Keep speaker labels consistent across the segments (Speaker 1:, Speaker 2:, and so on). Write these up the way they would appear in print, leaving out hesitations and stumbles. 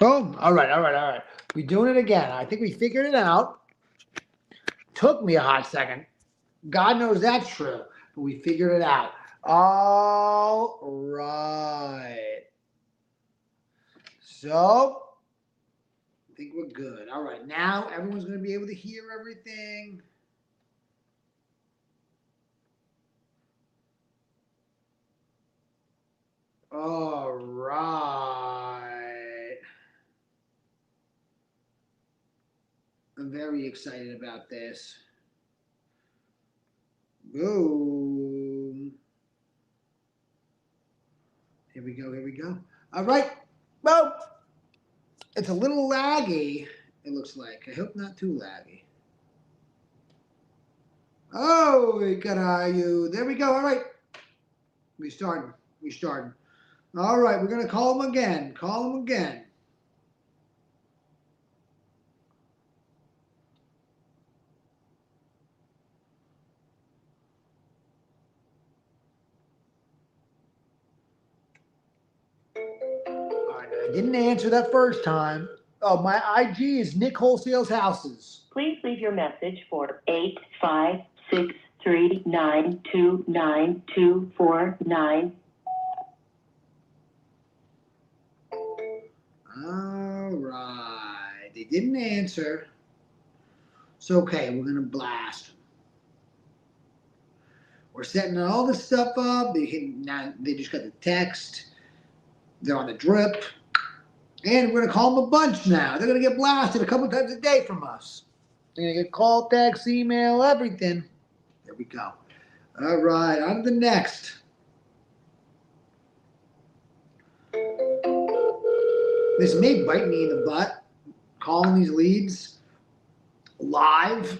Speaker 1: Boom. All right, all right, all right. We're doing it again. I think we figured it out. Took me a hot second. God knows that's true, but we figured it out. All right. So, I think we're good. All right, now everyone's going to be able to hear everything. All right. I'm very excited about this. Boom. Here we go, here we go. All right. Well, it's a little laggy, it looks like. I hope not too laggy. Oh, we got you. There we go. All right. We starting. We starting. All right, we're gonna call him again. Call him again. All right, I didn't answer that first time. Oh, my IG is Nick Wholesale's Houses.
Speaker 2: Please leave your message for 85639292949.
Speaker 1: All right, they didn't answer. It's okay. We're gonna blast. We're setting all this stuff up. They just got the text. They're on the drip. And we're going to call them a bunch now. They're going to get blasted a couple times a day from us. They're going to get call, text, email, everything. There we go. All right, on to the next. This may bite me in the butt, calling these leads live.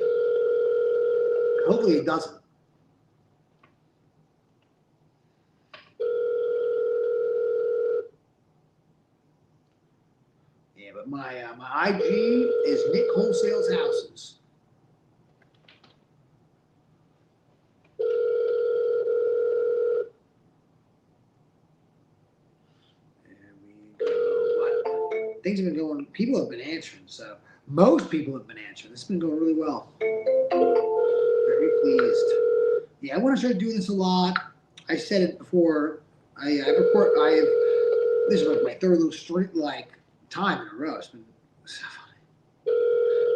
Speaker 1: Hopefully it doesn't. Yeah, but my IG is Nick Wholesale's Houses. There we go. Things have been going. People have been answering, so most people have been answering. This has been going really well. Very pleased. Yeah, I want to start doing this a lot. I said it before. I record. This is like my third little street time in a row. It's been so funny.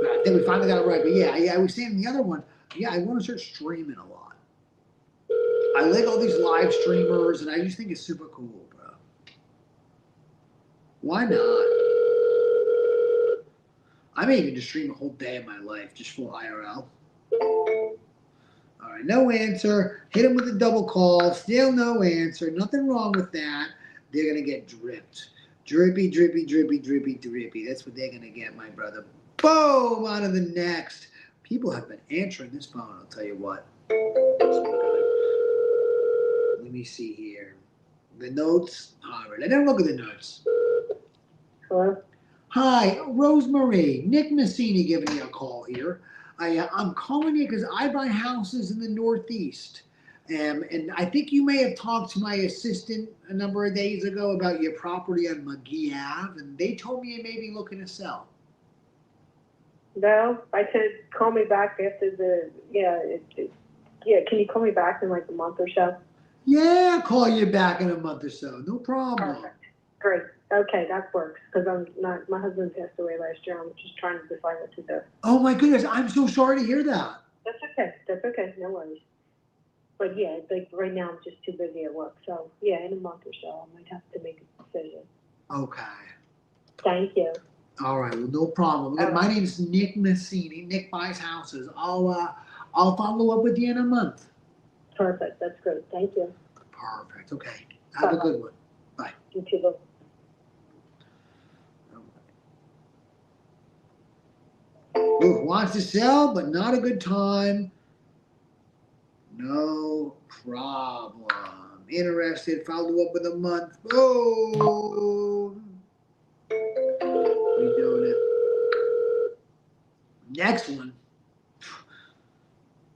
Speaker 1: But I think we finally got it right. But yeah, I was saying the other one. Yeah, I want to start streaming a lot. I like all these live streamers, and I just think it's super cool, bro. Why not? I may even just stream a whole day of my life just for IRL. All right, no answer. Hit him with a double call. Still no answer. Nothing wrong with that. They're going to get dripped. Drippy, drippy, drippy, drippy, drippy. That's what they're going to get, my brother. Boom! On to the next. People have been answering this phone, I'll tell you what. Let me see here. The notes. All right, I didn't look at the notes.
Speaker 2: Hello?
Speaker 1: Hi, Rosemarie. Nick Massini giving you a call here. I'm calling you because I buy houses in the Northeast. And I think you may have talked to my assistant a number of days ago about your property on McGee Ave, and they told me you may be looking to sell.
Speaker 2: No, I said call me back after can you call me back in like a month or so?
Speaker 1: Yeah, I'll call you back in a month or so. No problem.
Speaker 2: Perfect. Great. Okay, that works because my husband passed away last year. I'm just trying to decide what to do.
Speaker 1: Oh my goodness, I'm so sorry to hear that.
Speaker 2: That's okay. That's okay. No worries. But yeah, like right now I'm just too busy at work. So yeah, in a month or so I might have to make a decision.
Speaker 1: Okay.
Speaker 2: Thank you.
Speaker 1: All right, well, no problem. My name's Nick Massini. Nick buys houses. I'll follow up with you in a month.
Speaker 2: Perfect. That's great. Thank you.
Speaker 1: Perfect. Okay. Have a good one. Bye.
Speaker 2: You too.
Speaker 1: Ooh, wants to sell, but not a good time. No problem. Interested. Follow up with a month. Boom. We doing it. Next one.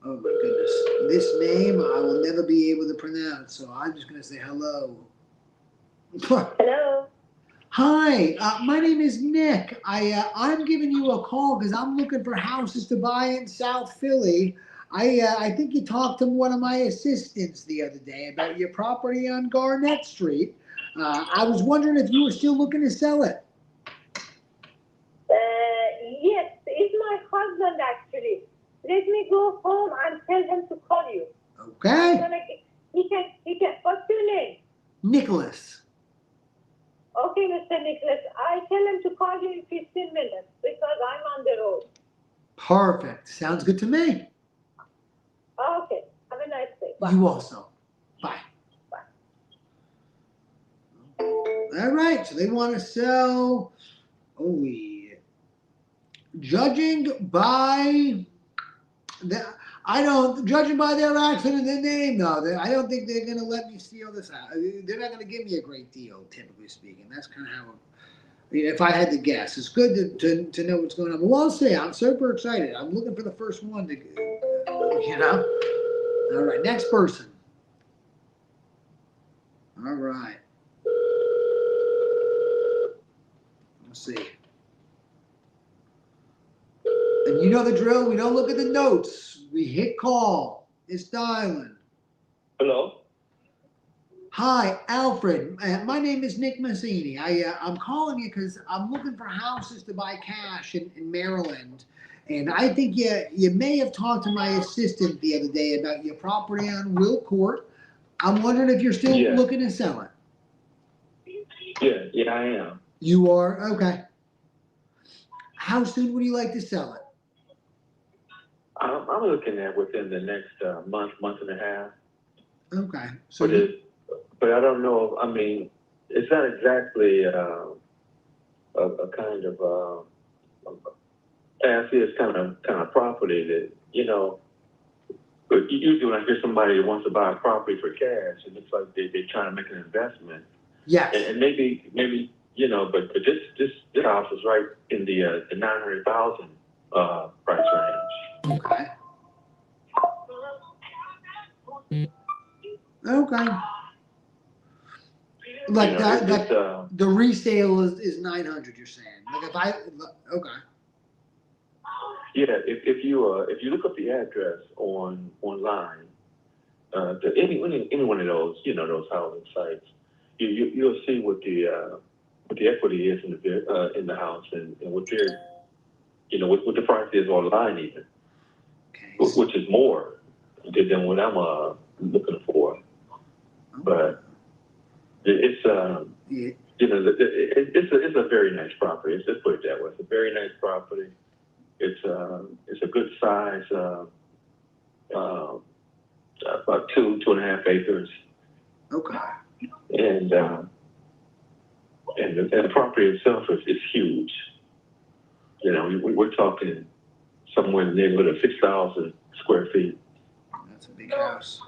Speaker 1: Oh my goodness. This name I will never be able to pronounce, so I'm just going to say hello.
Speaker 2: Hello.
Speaker 1: Hi, my name is Nick. I'm giving you a call because I'm looking for houses to buy in South Philly. I think you talked to one of my assistants the other day about your property on Garnett Street. I was wondering if you were still looking to sell it.
Speaker 2: Yes, it's my husband actually. Let me go home and tell him to call you.
Speaker 1: Okay.
Speaker 2: He can, what's your name?
Speaker 1: Nicholas.
Speaker 2: Okay, Mr. Nicholas, I tell him to call you in 15 minutes because I'm on the road.
Speaker 1: Perfect. Sounds good to me.
Speaker 2: Okay, have a nice day. Bye.
Speaker 1: You also. Bye.
Speaker 2: Bye.
Speaker 1: All right. So they want to sell. Judging by judging by their accent and their name, though, I don't think they're going to let me steal this out. They're not going to give me a great deal, typically speaking. That's kind of how, if I had to guess. It's good to know what's going on. But we'll see. I'm super excited. I'm looking for the first one to, All right, next person. All right. Let's see. And you know the drill. We don't look at the notes. We hit call. It's dialing.
Speaker 3: Hello.
Speaker 1: Hi, Alfred. My name is Nick Mazzini. I'm calling you because I'm looking for houses to buy cash in Maryland. And I think you may have talked to my assistant the other day about your property on Will Court. I'm wondering if you're still looking to sell it.
Speaker 3: Yeah, I am.
Speaker 1: You are? Okay. How soon would you like to sell it?
Speaker 3: I'm looking at within the next month and a half.
Speaker 1: Okay. So
Speaker 3: but I don't know. I mean, it's not exactly a kind of it's kind of property that But usually when I hear somebody that wants to buy a property for cash, it looks like they're trying to make an investment.
Speaker 1: Yes.
Speaker 3: And maybe but this house is right in the 900,000 price range.
Speaker 1: Okay. Okay. Like the resale is 900. You're saying, like okay.
Speaker 3: Yeah, if you look up the address online, any one of those those housing sites, you'll see what the equity is in the house and what their what the price is online even,
Speaker 1: Okay.
Speaker 3: which is more than what I'm looking for, but it's it's a very nice property. Let's put it that way. It's a very nice property. It's a good size, about 2.5 acres.
Speaker 1: Okay.
Speaker 3: And the property itself is huge. We're talking somewhere in the neighborhood of 6,000 square feet.
Speaker 1: That's a big house.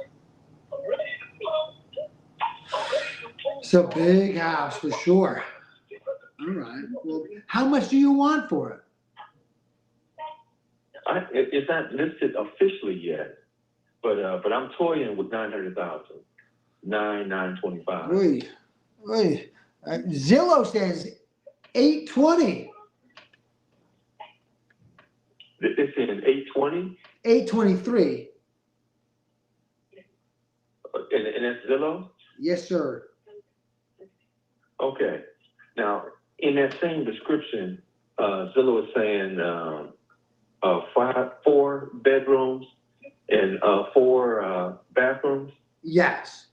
Speaker 1: It's a big house for sure. All right. Well, how much do you want for it?
Speaker 3: It's not listed officially yet, but I'm toying with 900,000, 925.
Speaker 1: Wait. Zillow says 820.
Speaker 3: It's in 820.
Speaker 1: 823.
Speaker 3: And that's Zillow.
Speaker 1: Yes, sir.
Speaker 3: Okay. Now, in that same description, Zillow is saying 4 bedrooms and 4 bathrooms.
Speaker 1: Yes.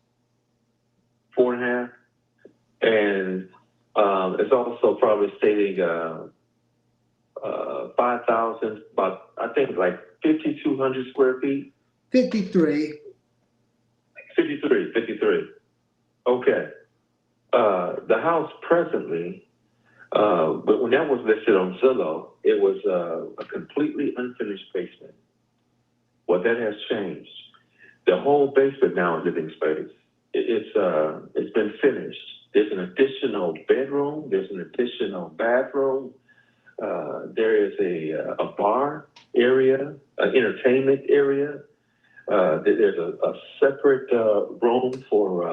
Speaker 3: 4.5. And it's also probably stating 5,000, about I think like 5,200 square feet.
Speaker 1: 53.
Speaker 3: 53. Okay. The house presently, but when that was listed on Zillow, it was a completely unfinished basement. Well, that has changed. The whole basement now is living space. It's been finished. There's an additional bedroom. There's an additional bathroom. There is a bar area, an entertainment area. There's a separate room for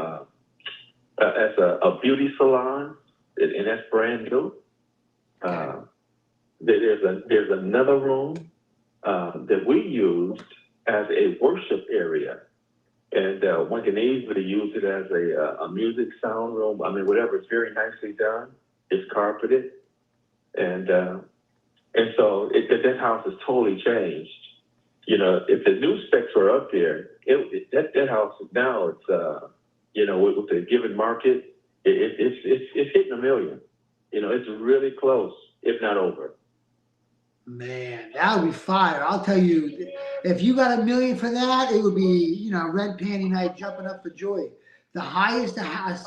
Speaker 3: as a beauty salon. and that's brand new. There's another room that we used as a worship area, and one can easily use it as a music sound room. I mean, whatever. It's very nicely done. It's carpeted, and so that house has totally changed. You know, if the new specs were up there, that house now it's you know, with the given market, it's hitting $1 million. You know, it's really close, if not over.
Speaker 1: Man, that would be fire. I'll tell you, if you got $1 million for that, it would be, you know, red panty night jumping up for joy. The highest a house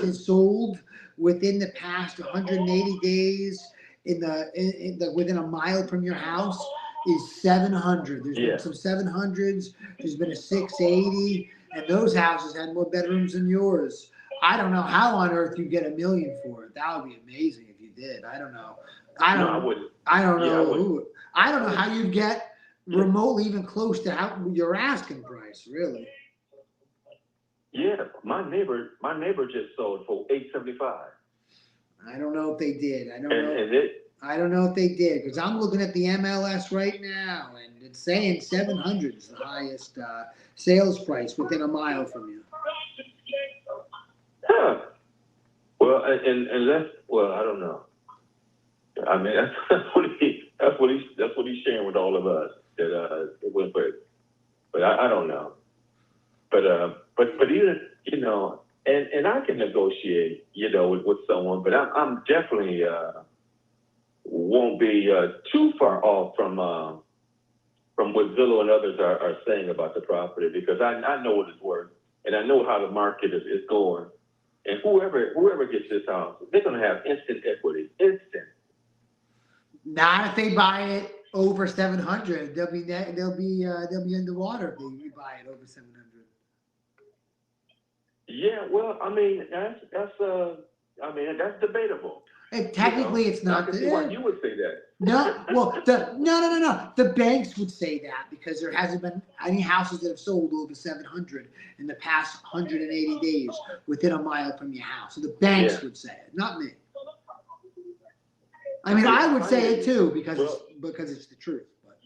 Speaker 1: has sold within the past 180 days in the within a mile from your house is 700. There's been some 700s. There's been a 680, and those houses had more bedrooms than yours. I don't know how on earth you get $1 million for it. That would be amazing if you did. I don't know. I don't know how you'd get remotely even close to your asking price, really.
Speaker 3: Yeah, my neighbor just sold for $875.
Speaker 1: I don't know if they did. I don't know if they did, because I'm looking at the MLS right now, and it's saying 700 is the highest sales price within a mile from you.
Speaker 3: Huh. Well, and that's, well, I don't know. I mean, that's what he's sharing with all of us. That it went, but I don't know. But even, you know, and I can negotiate, you know, with someone, but I'm definitely won't be too far off from what Zillow and others are saying about the property, because I know what it's worth, and I know how the market is going, and whoever gets this house, they're gonna have instant equity, instant.
Speaker 1: Not if they buy it over 700. They'll be underwater if they buy it over 700.
Speaker 3: Yeah, well, I mean, that's debatable.
Speaker 1: And technically, it's not.
Speaker 3: I can see why you would say that.
Speaker 1: No, well, no. The banks would say that because there hasn't been any houses that have sold over 700 in the past 180 days within a mile from your house. So the banks would say it, not me. I mean, I would say it too because it's the truth. But.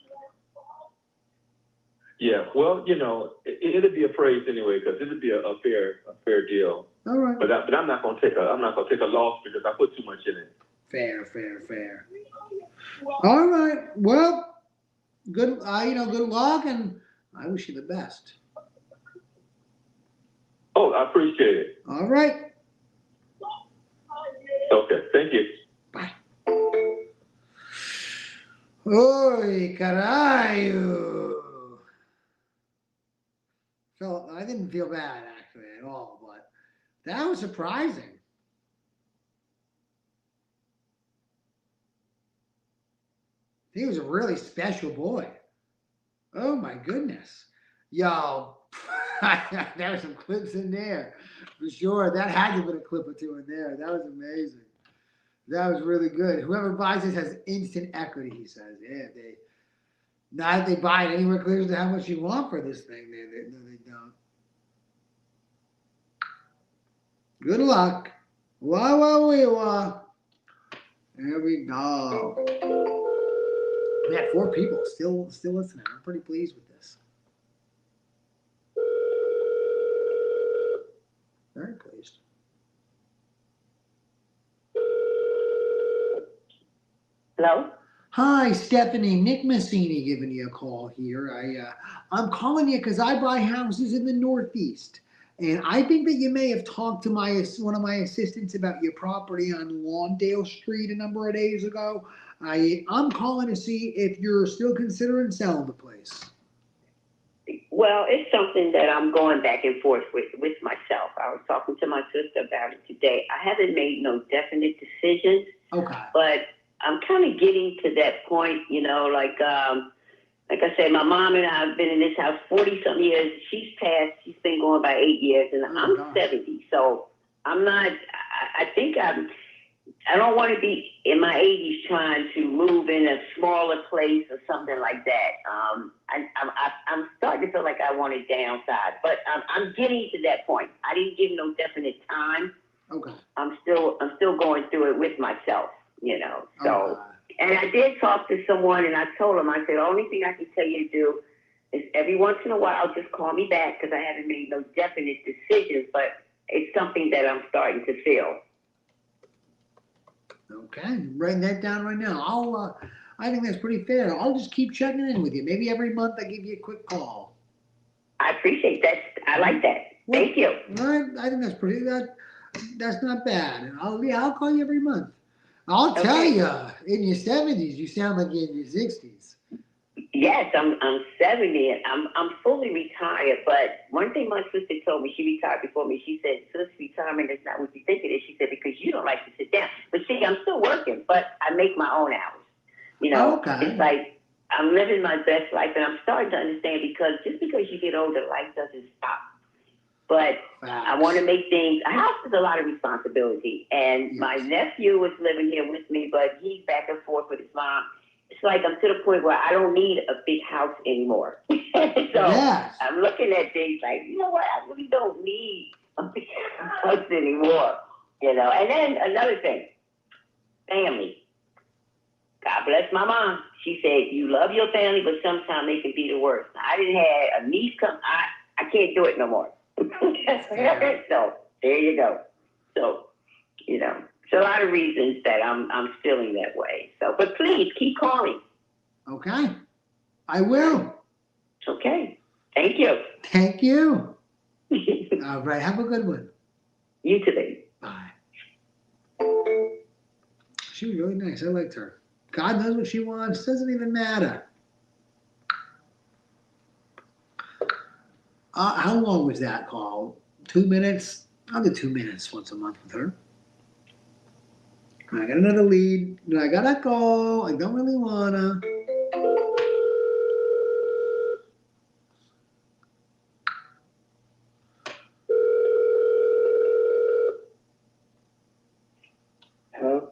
Speaker 3: Yeah, well, you know, it'll be appraised anyway because it'll be a fair deal.
Speaker 1: All right.
Speaker 3: But I'm not gonna take a loss because I put too much in it.
Speaker 1: Fair. All right. Well, good. Good luck, and I wish you the best.
Speaker 3: Oh, I appreciate it.
Speaker 1: All right.
Speaker 3: Okay, thank you.
Speaker 1: Bye. Oi, caralho. So I didn't feel bad actually at all, but that was surprising. He was a really special boy. Oh my goodness. Yo, there were some clips in there for sure. That had to have been a clip or two in there. That was amazing. That was really good. Whoever buys this has instant equity, he says. Yeah, now that they buy it anywhere close to how much you want for this thing, they don't. Good luck. Wah. There we go. We had 4 people still listening. I'm pretty pleased with this. Very pleased.
Speaker 4: Hello?
Speaker 1: Hi, Stephanie. Nick Massini giving you a call here. I'm calling you because I buy houses in the Northeast. And I think that you may have talked to one of my assistants about your property on Lawndale Street a number of days ago. I'm calling to see if you're still considering selling the place.
Speaker 4: Well, it's something that I'm going back and forth with myself. I was talking to my sister about it today. I haven't made no definite decisions.
Speaker 1: Okay.
Speaker 4: But I'm kind of getting to that point, you know, like I said, my mom and I have been in this house 40-something years. She's passed. She's been going by 8 years, and I'm 70. So I'm not. I don't want to be in my 80s trying to move in a smaller place or something like that. I'm starting to feel like I want to downsize, but I'm getting to that point. I didn't give no definite time.
Speaker 1: Okay.
Speaker 4: I'm still going through it with myself, you know. So,
Speaker 1: Okay.
Speaker 4: and I did talk to someone, and I told him, I said, the only thing I can tell you to do is every once in a while just call me back because I haven't made no definite decisions, but it's something that I'm starting to feel.
Speaker 1: Okay, I'm writing that down right now. I think that's pretty fair. I'll just keep checking in with you. Maybe every month I give you a quick call.
Speaker 4: I appreciate that. I like that. Thank you.
Speaker 1: I think that's not bad. And I'll call you every month. I'll tell you, in your 70s, you sound like you're in your 60s.
Speaker 4: Yes, I'm 70 and I'm fully retired. But one thing my sister told me, she retired before me. She said, "Sis, retirement is not what you think it is." She said, "Because you don't like to sit down." But see, I'm still working, but I make my own hours. You know, It's like I'm living my best life, and I'm starting to understand because just because you get older, life doesn't stop. But I want to make things. A house is a lot of responsibility, and my nephew was living here with me, but he's back and forth with his mom. It's like I'm to the point where I don't need a big house anymore. I'm looking at things like, you know what? I really don't need a big house anymore. You know. And then another thing, family. God bless my mom. She said, "You love your family, but sometimes they can be the worst." I didn't have a niece come. I can't do it no more. So there you go. So, you know, it's a lot of reasons that I'm feeling that way. So, but please keep calling.
Speaker 1: Okay, I will.
Speaker 4: Okay, thank you.
Speaker 1: Thank you. All right, have a good one.
Speaker 4: You too, baby.
Speaker 1: Bye. She was really nice. I liked her. God knows what she wants. Doesn't even matter. How long was that call? 2 minutes? I'll do 2 minutes once a month with her. I got another lead. I gotta go. I don't really wanna.
Speaker 5: Hello?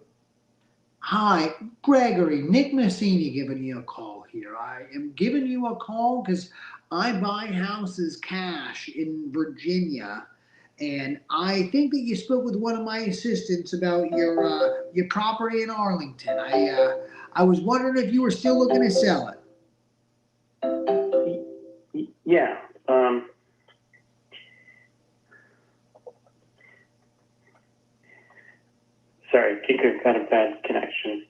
Speaker 1: Hi, Gregory. Nick Massini giving you a call here. I am giving you a call because I buy houses cash in Virginia, and I think that you spoke with one of my assistants about your property in Arlington. I was wondering if you were still looking to sell it.
Speaker 5: Yeah. Sorry, kind of bad connection.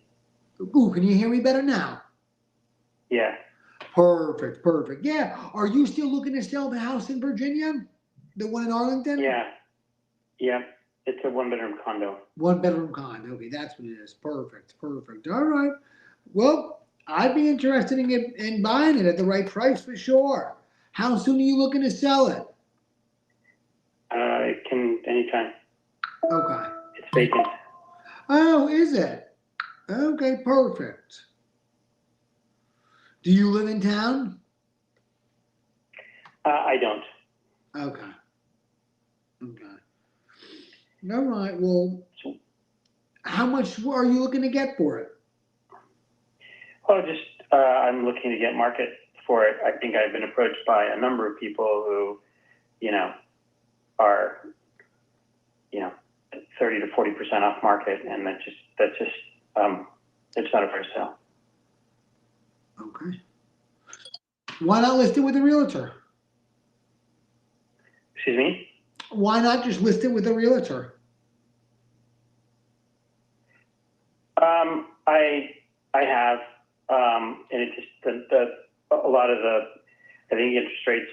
Speaker 1: Ooh, can you hear me better now?
Speaker 5: Yeah.
Speaker 1: Perfect. Yeah. Are you still looking to sell the house in Virginia? The one in Arlington?
Speaker 5: Yeah. It's a 1-bedroom condo.
Speaker 1: 1-bedroom condo. Okay, that's what it is. Perfect. All right. Well, I'd be interested in buying it at the right price for sure. How soon are you looking to sell it?
Speaker 5: It can anytime.
Speaker 1: Okay.
Speaker 5: It's vacant.
Speaker 1: Oh, is it? Okay, perfect. Do you live in town?
Speaker 5: I don't.
Speaker 1: Okay. All right. Well, how much are you looking to get for it?
Speaker 5: Well, just I'm looking to get market for it. I think I've been approached by a number of people who, are, 30 to 40% off market, and that's just it's not a fair sale.
Speaker 1: Okay. Why not list it with a realtor?
Speaker 5: Excuse me?
Speaker 1: Why not just list it with a realtor?
Speaker 5: I have, and it just a lot of I think interest rates,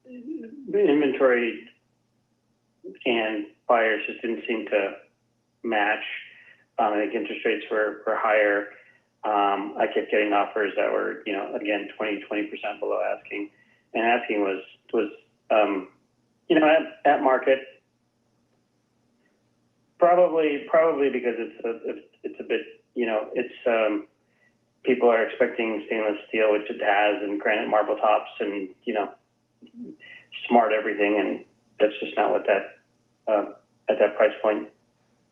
Speaker 5: the inventory and buyers just didn't seem to match. I think interest rates were higher. I kept getting offers that were, again, 20% below asking, and asking was at market. Probably because it's a bit, people are expecting stainless steel, which it has, and granite marble tops, and smart everything, and that's just not what that at that price point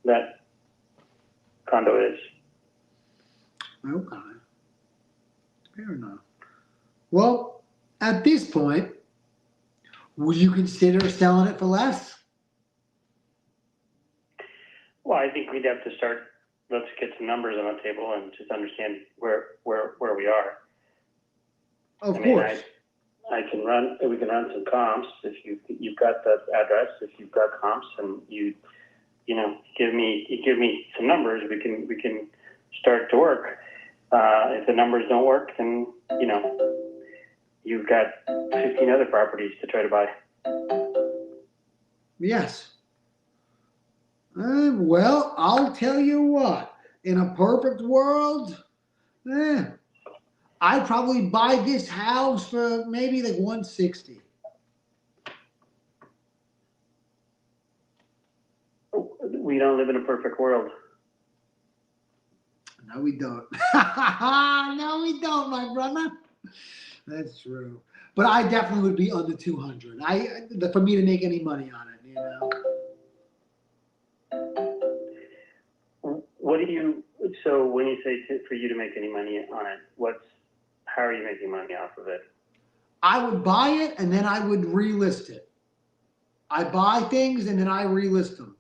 Speaker 5: that condo is.
Speaker 1: Okay. Fair enough. Well, at this point, would you consider selling it for less?
Speaker 5: Well, I think we'd have to start, let's get some numbers on the table and just understand where we are.
Speaker 1: Of
Speaker 5: I mean,
Speaker 1: course.
Speaker 5: we can run some comps. If you've got the address, if you've got comps and you give me some numbers, we can start to work. If the numbers don't work, then, you've got 15 other properties to try to buy.
Speaker 1: Yes. Well, I'll tell you what. In a perfect world, I'd probably buy this house for maybe like 160.
Speaker 5: We don't live in a perfect world.
Speaker 1: No, we don't. No, we don't, my brother. That's true. But I definitely would be under 200. For me to make any money on it,
Speaker 5: So when you say for you to make any money on it, how are you making money off of it?
Speaker 1: I would buy it and then I would relist it. I buy things and then I relist them.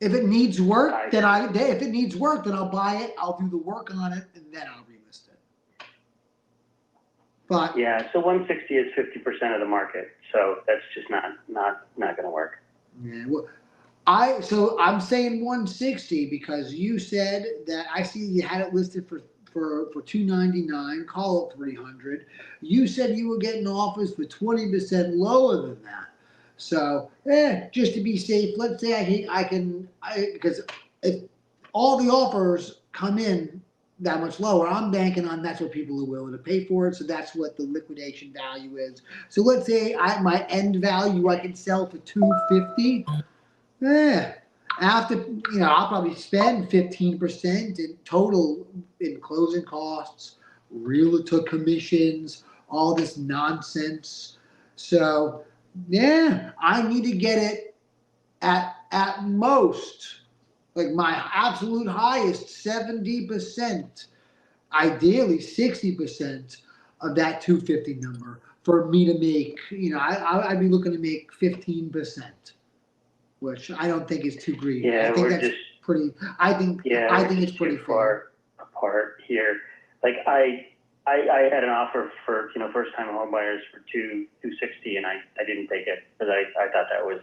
Speaker 1: If it needs work, then I'll buy it. I'll do the work on it and then I'll relist it. But
Speaker 5: yeah, so 160 is 50% of the market, so that's just not going to work.
Speaker 1: Yeah, well, I'm saying 160 because you said that I see you had it listed for 299. Call it 300. You said you were getting offers for 20% lower than that. So, just to be safe, let's say because if all the offers come in that much lower, I'm banking on that's what people are willing to pay for it. So that's what the liquidation value is. So let's say my end value I can sell for 250. After I'll probably spend 15% in total in closing costs, realtor commissions, all this nonsense. So I need to get it at most, like my absolute highest, 70%, ideally 60% of that 250 number for me to make. I'd be looking to make 15%. Which I don't think is too greedy.
Speaker 5: Yeah,
Speaker 1: I think that's pretty. I think it's pretty
Speaker 5: far apart here. Like I had an offer for first time home buyers for 260, and I didn't take it because I thought that was,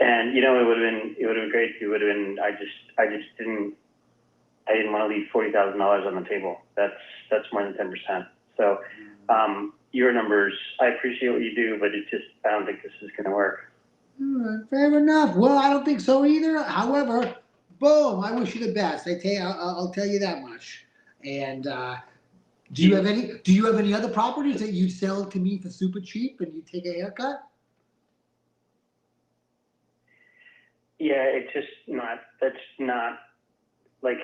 Speaker 5: and it would have been great. It would have been. I didn't want to leave $40,000 on the table. That's more than 10%. So your numbers, I appreciate what you do, but I don't think this is going to work.
Speaker 1: Fair enough. Well, I don't think so either. However, boom! I wish you the best. I'll tell you that much. And do you have any other properties that you'd sell to me for super cheap and you take a haircut?
Speaker 5: Yeah, it's just not. That's not like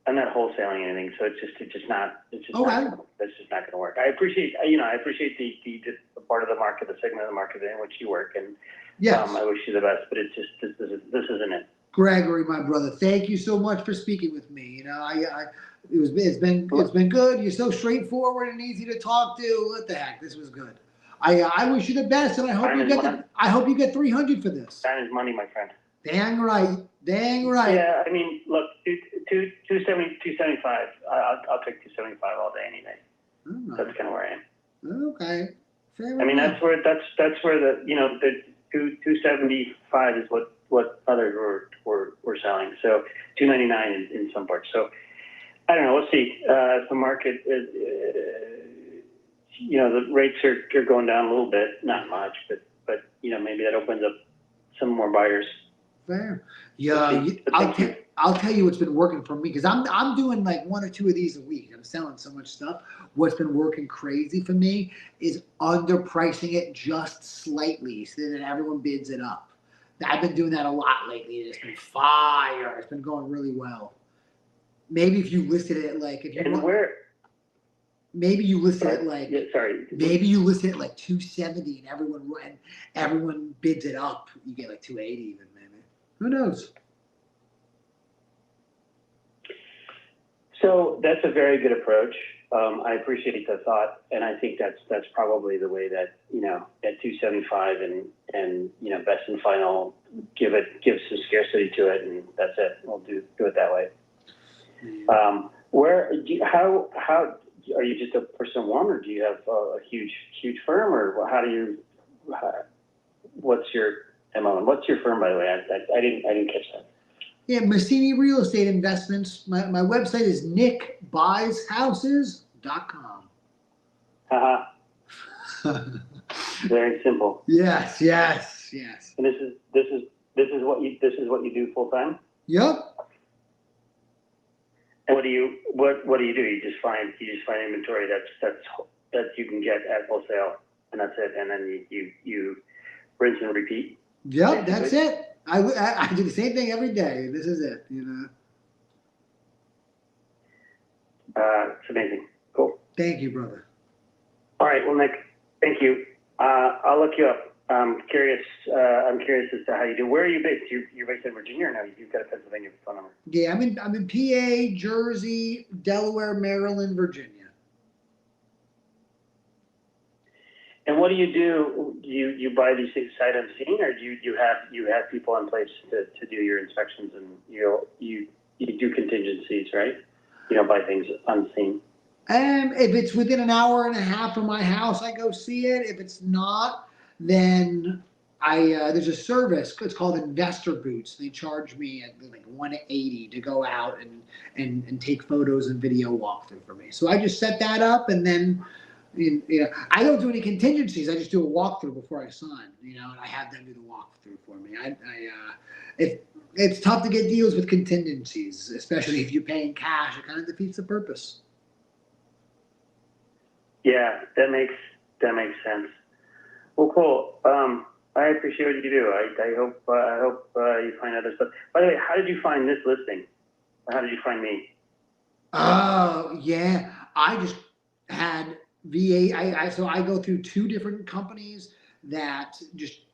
Speaker 5: I'm not wholesaling anything, so it's just not. It's just
Speaker 1: okay.
Speaker 5: That's just not going to work. I appreciate the part of the market, the segment of the market in which you work, and
Speaker 1: yes.
Speaker 5: I wish you the best. But it's just this isn't it.
Speaker 1: Gregory, my brother, thank you so much for speaking with me. It's been good. You're so straightforward and easy to talk to. What the heck? This was good. I wish you the best, and I hope you get 300 for this.
Speaker 5: Time is money, my friend.
Speaker 1: Dang right.
Speaker 5: Yeah, I mean, look, 275. I'll take 275 all day, any day.
Speaker 1: Right.
Speaker 5: That's kind of where I am.
Speaker 1: Okay. Fair
Speaker 5: I mean,
Speaker 1: enough.
Speaker 5: that's where the 275 is what others were selling. So 299 in some parts. So I don't know. We'll see. If the market is, the rates are going down a little bit, not much, but maybe that opens up some more buyers.
Speaker 1: Fair. Yeah. I'll tell you what's been working for me because I'm doing like one or two of these a week. I'm selling so much stuff. What's been working crazy for me is underpricing it just slightly so that everyone bids it up. I've been doing that a lot lately. It's been fire. It's been going really well. Maybe if you listed it at like maybe you listed it like maybe you listed it like 270 and everyone bids it up. You get like 280 even maybe. Who knows?
Speaker 5: So that's a very good approach. I appreciate the thought, and I think that's probably the way that, at 275 and best and final, give some scarcity to it, and that's it. We'll do it that way. How are you just a person one, or do you have a huge firm, or what's your MO? What's your firm, by the way? I didn't catch that.
Speaker 1: Yeah, Massini Real Estate Investments. My website is nickbuyshouses.com.
Speaker 5: Very simple.
Speaker 1: Yes.
Speaker 5: And this is what you do full time?
Speaker 1: Yep.
Speaker 5: And what do you do? You just find inventory that you can get at wholesale, and that's it. And then you rinse and repeat.
Speaker 1: Yep, that's it. I do the same thing every day. This is it.
Speaker 5: It's amazing. Cool.
Speaker 1: Thank you, brother.
Speaker 5: All right. Well, Nick, thank you. I'll look you up. I'm curious as to how you do. Where are you based? You're based in Virginia, or no? You've got a Pennsylvania phone number.
Speaker 1: Yeah, I'm in PA, Jersey, Delaware, Maryland, Virginia.
Speaker 5: And what do? You buy these things sight unseen, or do you have people in place to do your inspections, and you do contingencies, right? You don't buy things unseen.
Speaker 1: If it's within an hour and a half from my house, I go see it. If it's not, then there's a service. It's called Investor Boots. They charge me at like $180 to go out and take photos and video walkthrough for me. So I just set that up, and then I don't do any contingencies. I just do a walkthrough before I sign. And I have them do the walkthrough for me. It's tough to get deals with contingencies, especially if you're paying cash. It kind of defeats the purpose.
Speaker 5: Yeah, that makes sense. Well, cool. I appreciate what you do. I hope you find other stuff. By the way, how did you find this listing? Or how did you find me?
Speaker 1: Oh, yeah. I just had VA. So I go through two different companies that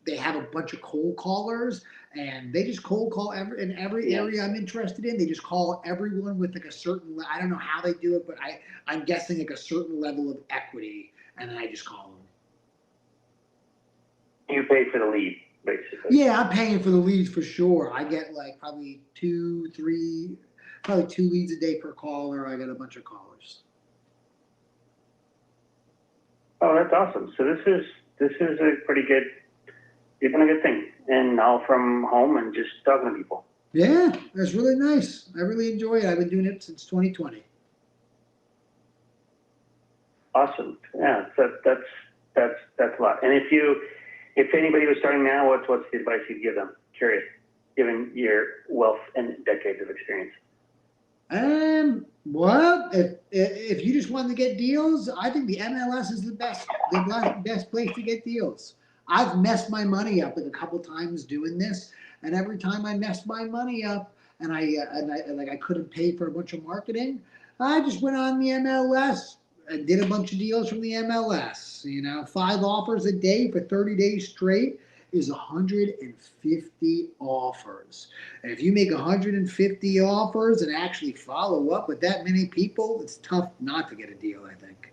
Speaker 1: they have a bunch of cold callers, and they just cold call in every area I'm interested in. They just call everyone with like a certain, I don't know how they do it, but I'm guessing like a certain level of equity, and then I just call them.
Speaker 5: You pay for the lead, basically.
Speaker 1: Yeah, I'm paying for the leads for sure. I get like probably 2 leads a day per caller. I got a bunch of callers.
Speaker 5: Oh, that's awesome. So this is a pretty good, you're doing a good thing, and all from home and just talking to people.
Speaker 1: Yeah, that's really nice. I really enjoy it. I've been doing it since 2020.
Speaker 5: Awesome. Yeah, that's a lot. And if anybody was starting now, what's the advice you'd give them? Curious, given your wealth and decades of experience.
Speaker 1: Well, if you just want to get deals, I think the MLS is the best place to get deals. I've messed my money up like a couple times doing this, and every time I messed my money up and I couldn't pay for a bunch of marketing, I just went on the MLS and did a bunch of deals from the MLS. 5 offers a day for 30 days straight is 150 offers. And if you make 150 offers and actually follow up with that many people, it's tough not to get a deal, I think.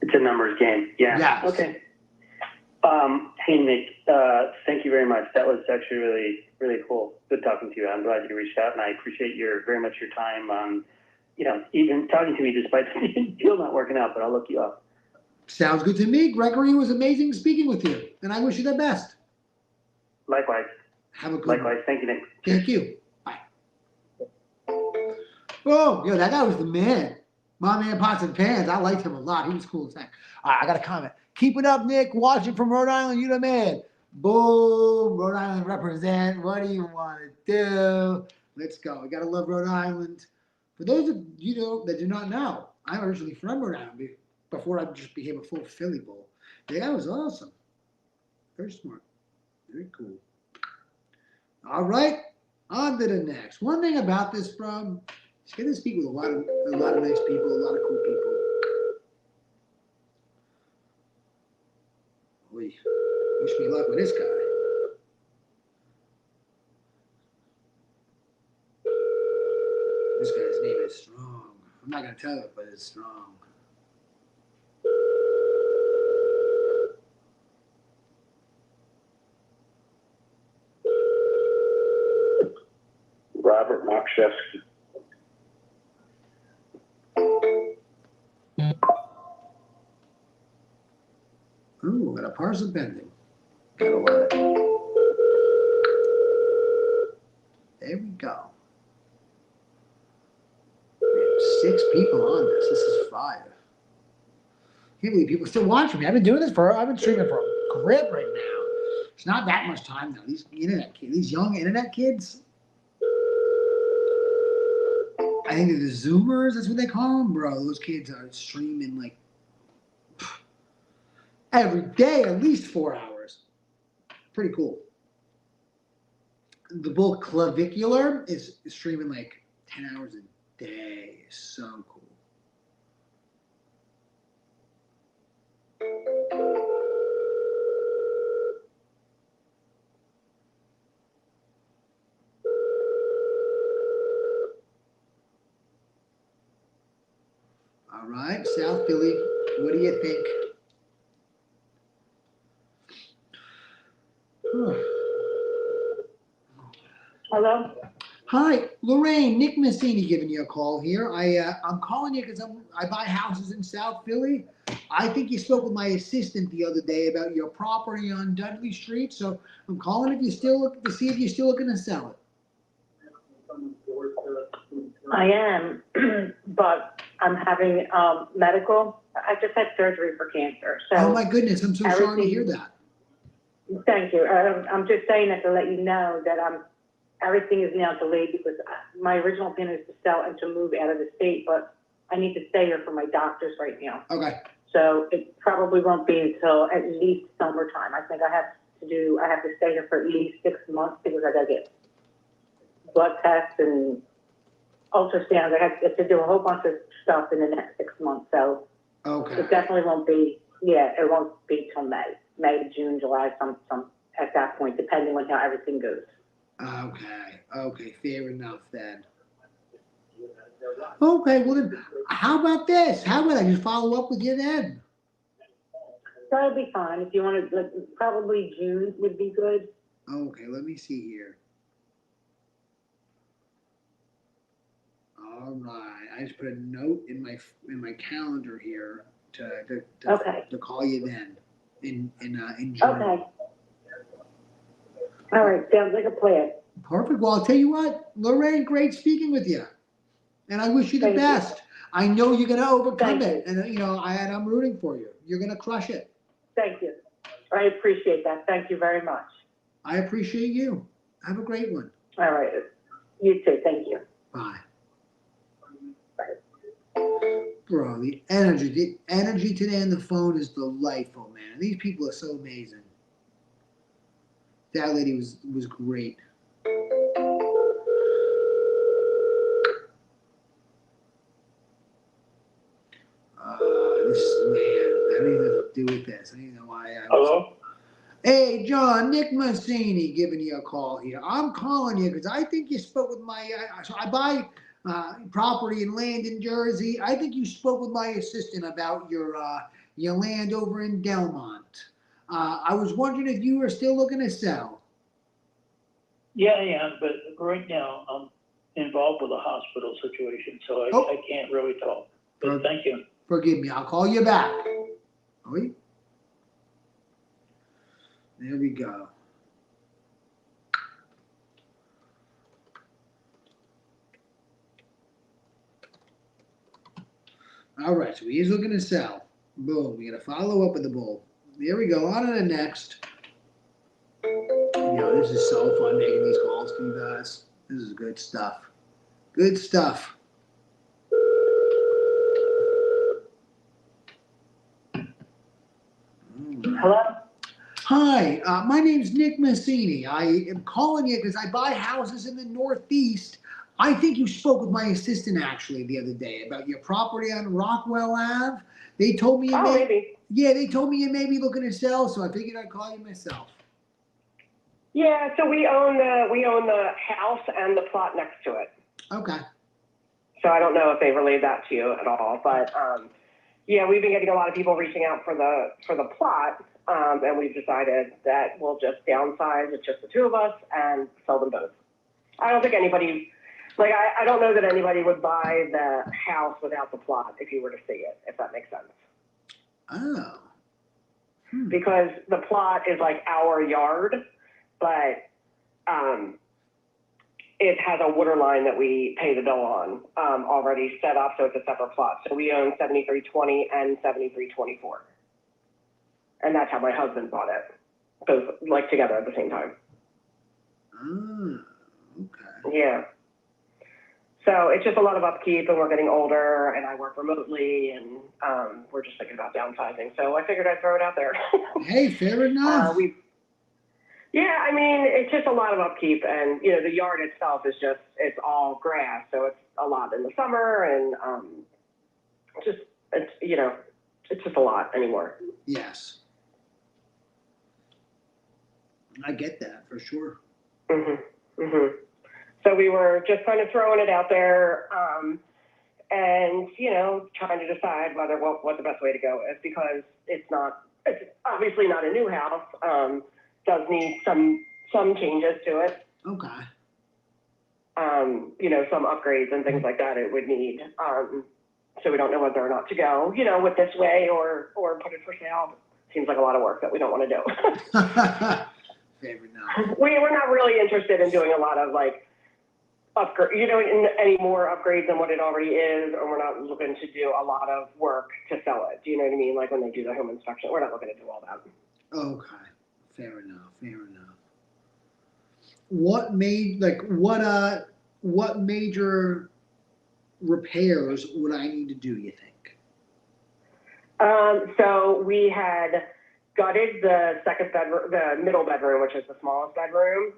Speaker 5: It's a numbers game. Yeah.
Speaker 1: Yes.
Speaker 5: Okay. Hey, Nick, thank you very much. That was actually really, really cool. Good talking to you. I'm glad you reached out, and I appreciate very much your time on, even talking to me despite the deal not working out, but I'll look you up.
Speaker 1: Sounds good to me. Gregory, it was amazing speaking with you, and I wish you the best.
Speaker 5: Likewise.
Speaker 1: Have a good
Speaker 5: Likewise.
Speaker 1: one.
Speaker 5: Thank you, Nick.
Speaker 1: Thank you. Bye. Oh, that guy was the man. My man Pots and Pans. I liked him a lot. He was cool as heck. All right, I got a comment. Keep it up, Nick. Watching from Rhode Island. You the man. Boom. Rhode Island represent. What do you want to do? Let's go. We got to love Rhode Island. For those of you that do not know, I'm originally from Rhode Island before I just became a full Philly bull. The guy was awesome. Very smart. Very cool. All right, on to the next. One thing about this, bro, is getting to speak with a lot of nice people, a lot of cool people. Oy, wish me luck with this guy. This guy's name is Strong. I'm not gonna tell you, but it's Strong.
Speaker 6: Robert Makshevsky.
Speaker 1: Ooh, and a parcel pending. Gotta love it. There we go. We have 6 people on this. This is 5. Can't believe people still watching me. I've been streaming for a grip right now. It's not that much time though. These internet kids, these young internet kids. I think they're the Zoomers. That's what they call them, bro. Those kids are streaming like every day, at least 4 hours. Pretty cool. The bull clavicular is streaming like 10 hours a day. It's so cool. All right, South Philly, what do you think?
Speaker 2: Hello?
Speaker 1: Hi, Lorraine, Nick Massini giving you a call here. I'm calling you because I buy houses in South Philly. I think you spoke with my assistant the other day about your property on Dudley Street, so I'm calling if you still look to see if you're still looking to sell it.
Speaker 2: I am, but I'm having medical. I just had surgery for cancer. So
Speaker 1: Oh my goodness, I'm so sorry to hear that.
Speaker 2: Thank you. I'm just saying that to let you know that everything is now delayed because my original plan is to sell and to move out of the state, but I need to stay here for my doctors right now.
Speaker 1: Okay.
Speaker 2: So it probably won't be until at least summertime. I think I have to stay here for at least 6 months because I gotta get blood tests and ultrasounds. I have to do a whole bunch of stuff in the next 6 months. So
Speaker 1: Okay.
Speaker 2: it definitely won't be, it won't be till May, June, July, some at that point, depending on how everything goes.
Speaker 1: Okay, fair enough then. Okay, well then, how about this? How about I just follow up with you then?
Speaker 2: That'll be fine. If you want to, probably June would be good.
Speaker 1: Okay, let me see here. All right, I just put a note in my calendar here to call you then in June.
Speaker 2: Okay. All right, sounds like a plan.
Speaker 1: Perfect. Well, I'll tell you what, Lorraine, great speaking with you, and I wish you the
Speaker 2: Thank you.
Speaker 1: best. I know you're gonna overcome
Speaker 2: Thank
Speaker 1: it, and I'm rooting for you. You're gonna crush it.
Speaker 2: Thank you. I appreciate that. Thank you very much.
Speaker 1: I appreciate you. Have a great one.
Speaker 2: All right. You too. Thank you.
Speaker 1: Bye.
Speaker 2: Bye.
Speaker 1: Bro, the energy today on the phone is delightful, man. These people are so amazing. That lady was great. This is, man, I don't even know what to do with this. I don't even know why
Speaker 6: Hello?
Speaker 1: Hey, John, Nick Massini giving you a call here. I'm calling you because I think you spoke with so I buy property and land in Jersey. I think you spoke with my assistant about your land over in Delmont. I was wondering if you were still looking to sell.
Speaker 7: Yeah, I am, but right now I'm involved with a hospital situation, so I can't really talk. But thank you.
Speaker 1: Forgive me, I'll call you back. Oh, there we go. All right, so he is looking to sell. Boom, we got to follow up with the bull. There we go, on to the next. This is so fun making these calls for you guys. This is good stuff. Good stuff.
Speaker 2: Hello?
Speaker 1: Hi, my name's Nick Massini. I am calling you because I buy houses in the Northeast. I think you spoke with my assistant actually the other day about your property on Rockwell Ave. They told me
Speaker 2: Maybe.
Speaker 1: Yeah, they told me you may be looking to sell, so I figured I'd call you myself.
Speaker 8: Yeah, so we own the house and the plot next to it.
Speaker 1: Okay.
Speaker 6: So I don't know if they relayed that to you at all, but, yeah, we've been getting a lot of people reaching out for the plot, and we've decided that we'll just downsize. It's just the two of us and sell them both. I don't think anybody, like, I don't know that anybody would buy the house without the plot if you were to see it, if that makes sense.
Speaker 1: Oh.
Speaker 6: Because the plot is like our yard, but, it has a water line that we pay the bill on, already set up, so it's a separate plot. So we own 7320 and 7324. And that's how my husband bought it. Both, like, together at the same time.
Speaker 1: Oh, okay.
Speaker 6: Yeah. So it's just a lot of upkeep, and we're getting older, and I work remotely, and we're just thinking about downsizing. So I figured I'd throw it out there.
Speaker 1: Hey, fair enough.
Speaker 6: Yeah, I mean, it's just a lot of upkeep, and, you know, the yard itself is just, it's all grass, so it's a lot in the summer, and it's, you know, it's just a lot anymore.
Speaker 1: Yes. I get that for sure.
Speaker 6: So we were just kind of throwing it out there, and, you know, trying to decide what the best way to go is, because it's obviously not a new house, does need some changes to it.
Speaker 1: Okay.
Speaker 6: You know, some upgrades and things like that it would need. So we don't know whether or not to go, you know, with this way or put it for sale. Seems like a lot of work that we don't want to do.
Speaker 1: Fair enough.
Speaker 6: We're not really interested in doing a lot of, like, upgrade, you know, any more upgrades than what it already is, or we're not looking to do a lot of work to sell it. Do you know what I mean? Like when they do the home inspection, we're not looking to do all that.
Speaker 1: Okay. Fair enough. Fair enough. What major repairs would I need to do, you think?
Speaker 6: So we had gutted the second bedroom, the middle bedroom, which is the smallest bedroom.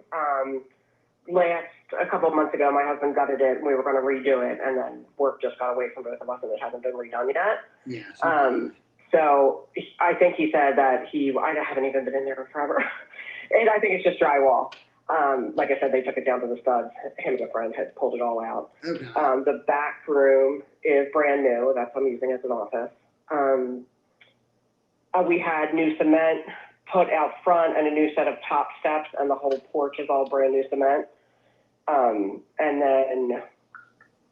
Speaker 6: A couple of months ago, my husband gutted it, and we were going to redo it, and then work just got away from both of us, and it hasn't been redone yet.
Speaker 1: Yes.
Speaker 6: So I think he said that I haven't even been in there forever. And I think it's just drywall. Like I said, they took it down to the studs. Him and a friend had pulled it all out.
Speaker 1: Okay.
Speaker 6: The back room is brand new. That's what I'm using as an office. We had new cement put out front and a new set of top steps, and the whole porch is all brand new cement. And then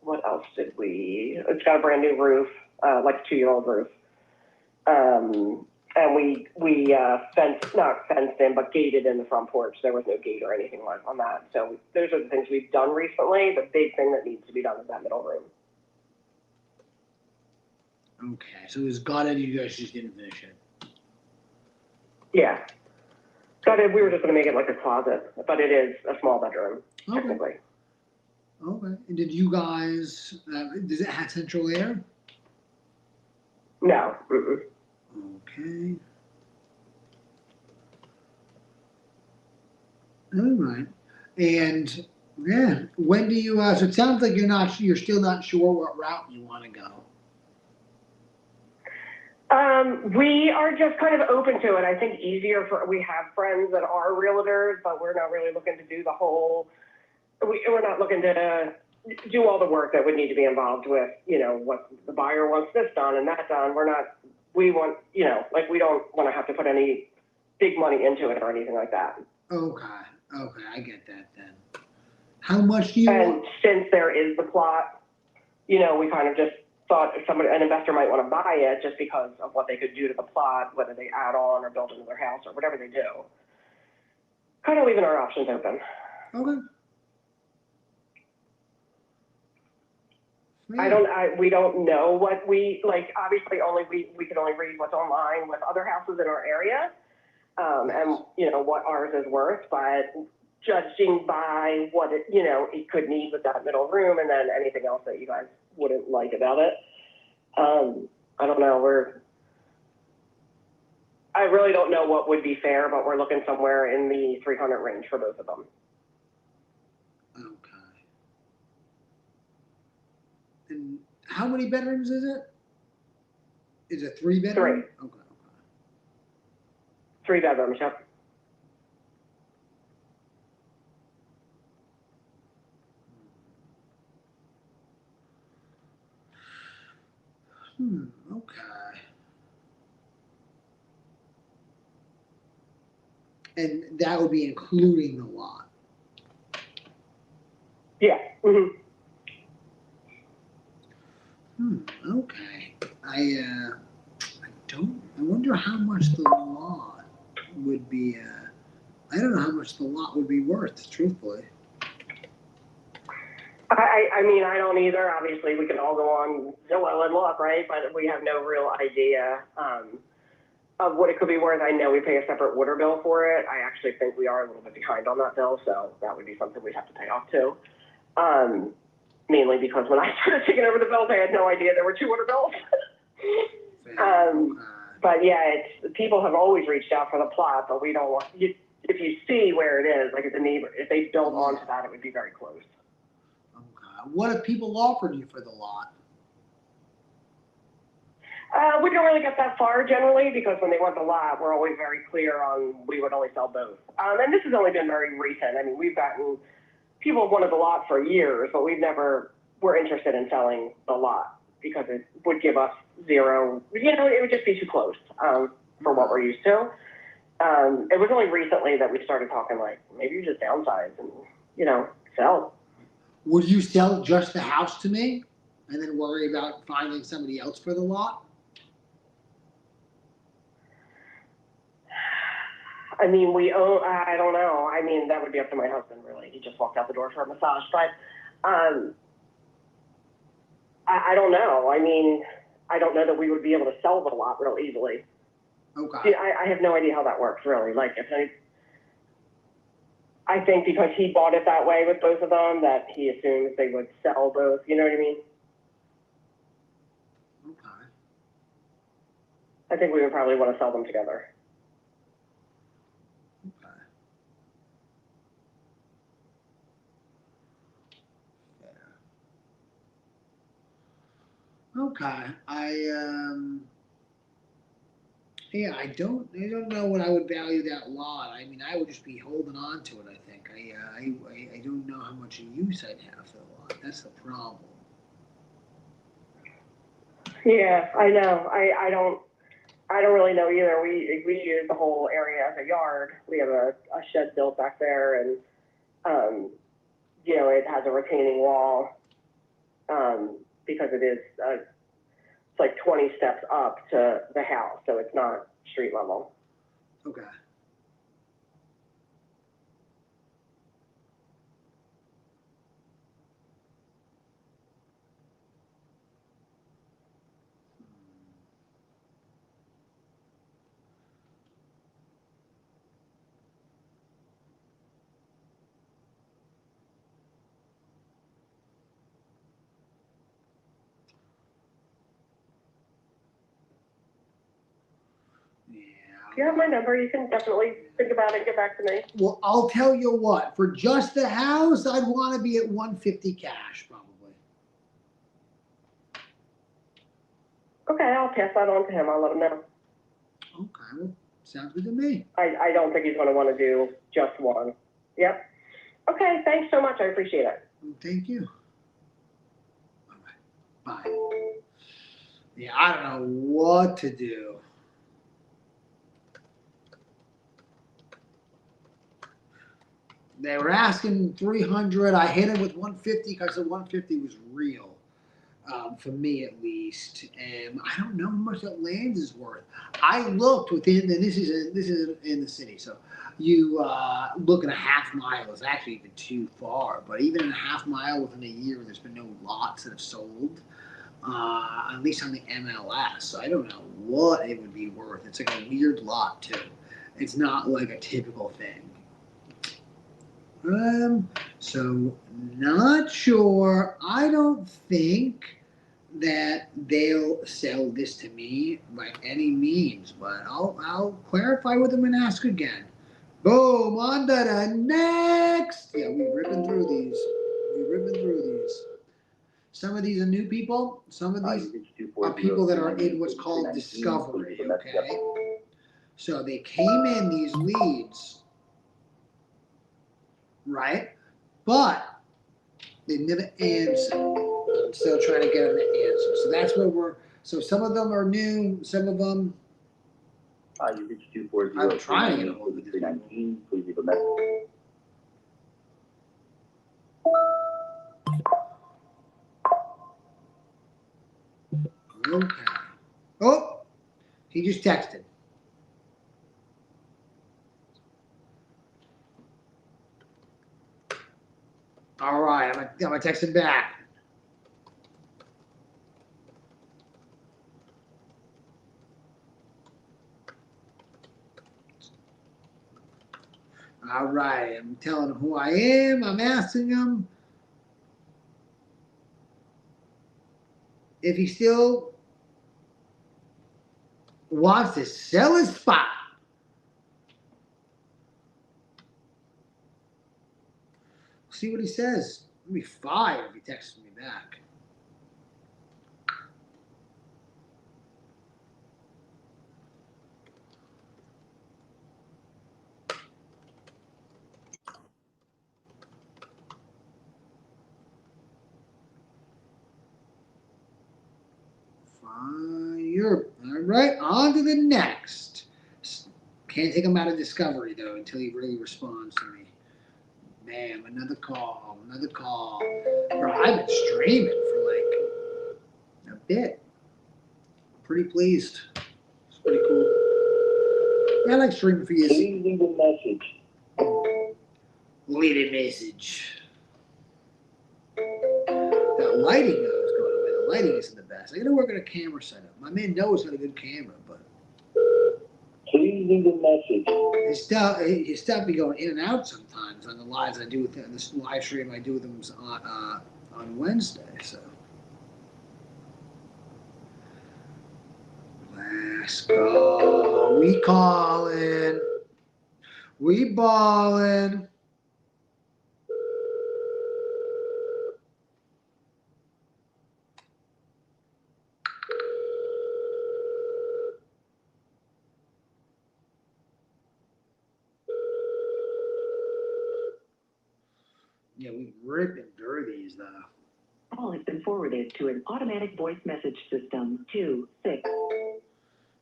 Speaker 6: what else did it's got a brand new roof, like a 2-year-old roof. And we not fenced in, but gated in the front porch. There was no gate or anything like on that. So those are the things we've done recently. The big thing that needs to be done is that middle room.
Speaker 1: Okay. So it was gutted, you guys just didn't finish it.
Speaker 6: Yeah. We were just going to make it like a closet, but it is a small bedroom, technically.
Speaker 1: Okay. And did you guys, does it have central air?
Speaker 6: No.
Speaker 1: Okay. All right. And yeah, when do you, so it sounds like you're still not sure what route you want to go.
Speaker 6: We are just kind of open to it. I think we have friends that are realtors, but we're not really looking to do we're not looking to do all the work that would need to be involved with, you know, what the buyer wants this done and that done. We want, you know, like we don't want to have to put any big money into it or anything like that.
Speaker 1: Okay. I get that then. How much do you
Speaker 6: And
Speaker 1: want?
Speaker 6: since there is the plot, you know, we kind of just thought an investor might want to buy it just because of what they could do to the plot, whether they add on or build into their house or whatever they do. Kind of leaving our options open.
Speaker 1: Okay.
Speaker 6: We don't know what obviously we can only read what's online with other houses in our area, and, you know, what ours is worth, but judging by what it could need with that middle room and then anything else that you guys wouldn't like about it. I don't know. I really don't know what would be fair, but we're looking somewhere in the 300 range for both of them.
Speaker 1: Okay. And how many bedrooms is it? Is it 3 bedrooms?
Speaker 6: 3.
Speaker 1: Okay.
Speaker 6: 3 bedrooms, yep.
Speaker 1: Okay. And that would be including the lot.
Speaker 6: Yeah. Hmm.
Speaker 1: Okay. I wonder how much the lot would be, I don't know how much the lot would be worth, truthfully.
Speaker 6: I mean, I don't either. Obviously, we can all go on Zillow and look, right? But we have no real idea of what it could be worth. I know we pay a separate water bill for it. I actually think we are a little bit behind on that bill, so that would be something we'd have to pay off too. Mainly because when I started taking over the bills, I had no idea there were two water bills. But yeah, people have always reached out for the plot, but we don't want you. If you see where it is, like if the neighbor, if they built onto that, it would be very close.
Speaker 1: Okay. What if people offered you for the lot?
Speaker 6: We don't really get that far generally because when they want the lot, we're always very clear on we would only sell both. And this has only been very recent. I mean, we've gotten people have wanted the lot for years, but we're interested in selling the lot because it would give us zero, it would just be too close for what we're used to. It was only recently that we started talking like, maybe you just downsize and, sell.
Speaker 1: Would you sell just the house to me and then worry about finding somebody else for the lot?
Speaker 6: I mean, I don't know. I mean, that would be up to my husband, really. He just walked out the door for a massage. But I don't know. I mean, I don't know that we would be able to sell the lot real easily.
Speaker 1: Okay.
Speaker 6: See, I have no idea how that works, really. Like, I think because he bought it that way with both of them, that he assumes they would sell both. You know what I mean?
Speaker 1: Okay.
Speaker 6: I think we would probably want to sell them together.
Speaker 1: Okay. Okay. I don't know what I would value that lot. I mean, I would just be holding on to it, I think. I don't know how much use I'd have for the lot. That's the problem.
Speaker 6: Yeah, I know. I don't really know either. We use the whole area as a yard. We have a shed built back there, and it has a retaining wall because it's like 20 steps up to the house, so it's not street level.
Speaker 1: Okay.
Speaker 6: If you have my number, you can definitely think about it and get back to me.
Speaker 1: Well, I'll tell you what. For just the house, I'd want to be at 150 cash, probably.
Speaker 6: Okay, I'll pass that on to him. I'll let him know.
Speaker 1: Okay, well, sounds good to me.
Speaker 6: I don't think he's going to want to do just one. Yep. Okay, thanks so much. I appreciate it.
Speaker 1: Thank you. All right, bye. Yeah, I don't know what to do. They were asking 300. I hit it with 150 because the 150 was real, for me at least. And I don't know how much that land is worth. I looked within, and this is in the city, so you look at a half mile is actually even too far. But even in a half mile within a year, there's been no lots that have sold, at least on the MLS. So I don't know what it would be worth. It's like a weird lot too. It's not like a typical thing. So not sure. I don't think that they'll sell this to me by any means, but I'll clarify with them and ask again. Boom, on to the next. Yeah, we're ripping through these. Some of these are new people. Some of these are people that are in what's called discovery, okay? So they came in these leads, right? But they never answered. I'm still trying to get them to answer. So that's where So some of them are new, some of them,
Speaker 8: You reached 240.
Speaker 1: I'm trying to get a hold of it.
Speaker 8: 319. Please leave a message.
Speaker 1: okay. Oh, he just texted. All right, I'm gonna text him back. All right, I'm telling him who I am. I'm asking him if he still wants to sell his spot. See what he says. I'll be fired if he texts me back. Fire. All right, on to the next. Can't take him out of discovery though until he really responds to me. Man, another call, another call. Bro, I've been streaming for like a bit. Pretty pleased. It's pretty cool. Yeah, I like streaming for you.
Speaker 8: Please leave a message.
Speaker 1: Leave a message. That lighting though is going away. The lighting isn't the best. I gotta work on a camera setup. My man Noah's got a good camera, but
Speaker 8: Please leave a message.
Speaker 1: his stuff be going in and out sometimes on the lives I do with him, this live stream I do with him on Wednesday. So last call, we calling, we balling. Yeah, we ripping through these though.
Speaker 9: Call has been forwarded to an automatic voice message system. 26.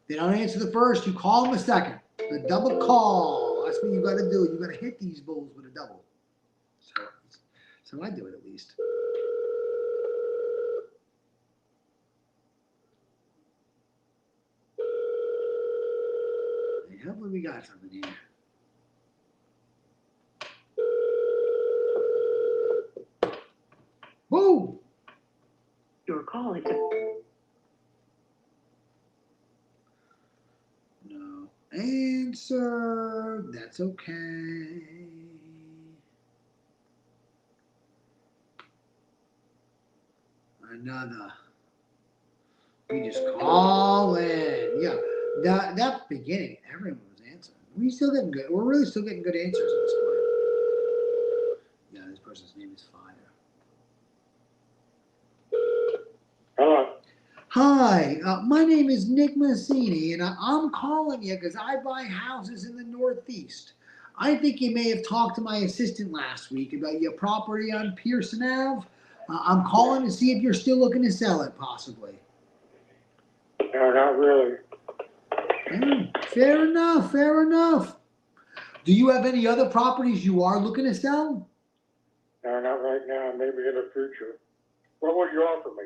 Speaker 1: They don't answer the first, you call them a second. The double call. That's what you gotta do. You gotta hit these bulls with a double. So I do it at least. Hey, hopefully we got something here. Woo!
Speaker 9: Your call is.
Speaker 1: No answer. That's okay. Another. We just call in. Yeah. That beginning, everyone was answering. We still getting good. We're really still getting good answers at this point. Yeah, this person's name is Fire.
Speaker 3: Hello.
Speaker 1: Hi, my name is Nick Massini, and I'm calling you because I buy houses in the Northeast. I think you may have talked to my assistant last week about your property on Pearson Ave. I'm calling to see if you're still looking to sell it, possibly.
Speaker 3: No, not really.
Speaker 1: Fair enough, fair enough. Do you have any other properties you are looking to sell?
Speaker 3: No, not right now. Maybe in the future. What would you offer me?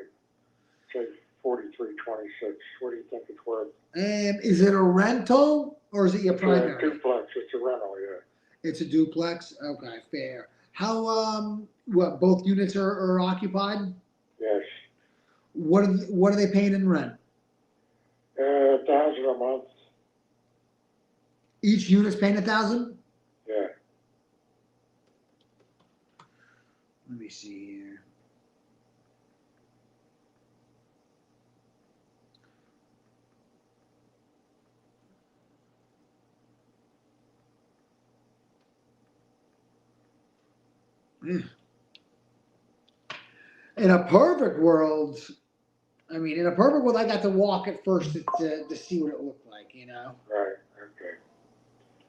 Speaker 3: Say 4326. What do you think it's worth?
Speaker 1: Is it a rental or is it your primary?
Speaker 3: It's a duplex. It's a rental, yeah.
Speaker 1: It's a duplex? Okay, fair. How, what, both units are occupied?
Speaker 3: Yes.
Speaker 1: What are they paying in rent?
Speaker 3: $1,000 a month.
Speaker 1: Each unit's paying $1,000?
Speaker 3: Yeah.
Speaker 1: Let me see here. In a perfect world, I got to walk it first to see what it looked like, you know?
Speaker 3: Right. Okay.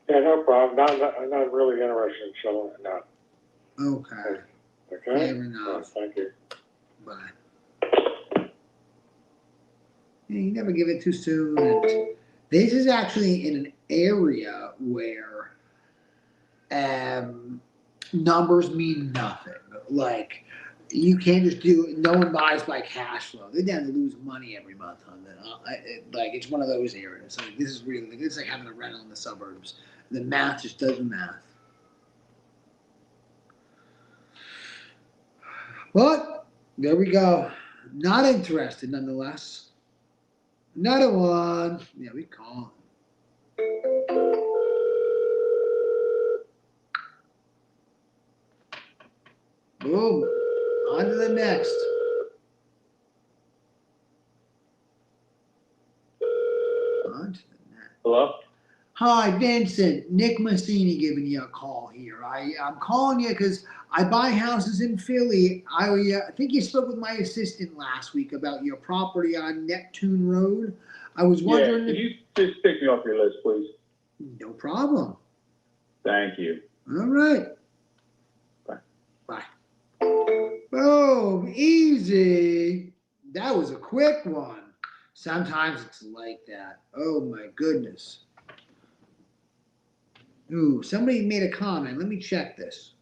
Speaker 3: Yeah, no problem. I'm not really interested in selling it now.
Speaker 1: Okay.
Speaker 3: Okay?
Speaker 1: Fair enough.
Speaker 3: Thank you.
Speaker 1: Bye. You never give it too soon. And this is actually in an area where numbers mean nothing. Like, you can't just do it. No one buys by cash flow. They're down to lose money every month on that. Like, it's one of those areas. Like, this is really, this is like having a rental in the suburbs. The math just doesn't math. But there we go. Not interested, nonetheless. Another one. Yeah, we call him. Boom. On to the next. On to the next.
Speaker 8: Hello?
Speaker 1: Hi, Vincent. Nick Massini giving you a call here. I'm calling you because I buy houses in Philly. I think you spoke with my assistant last week about your property on Neptune Road. I was wondering.
Speaker 8: Yeah, can you just take me off your list, please?
Speaker 1: No problem.
Speaker 8: Thank you.
Speaker 1: All right.
Speaker 8: Bye.
Speaker 1: Bye. Boom. Easy. That was a quick one. Sometimes it's like that. Oh my goodness. Ooh, somebody made a comment. Let me check this.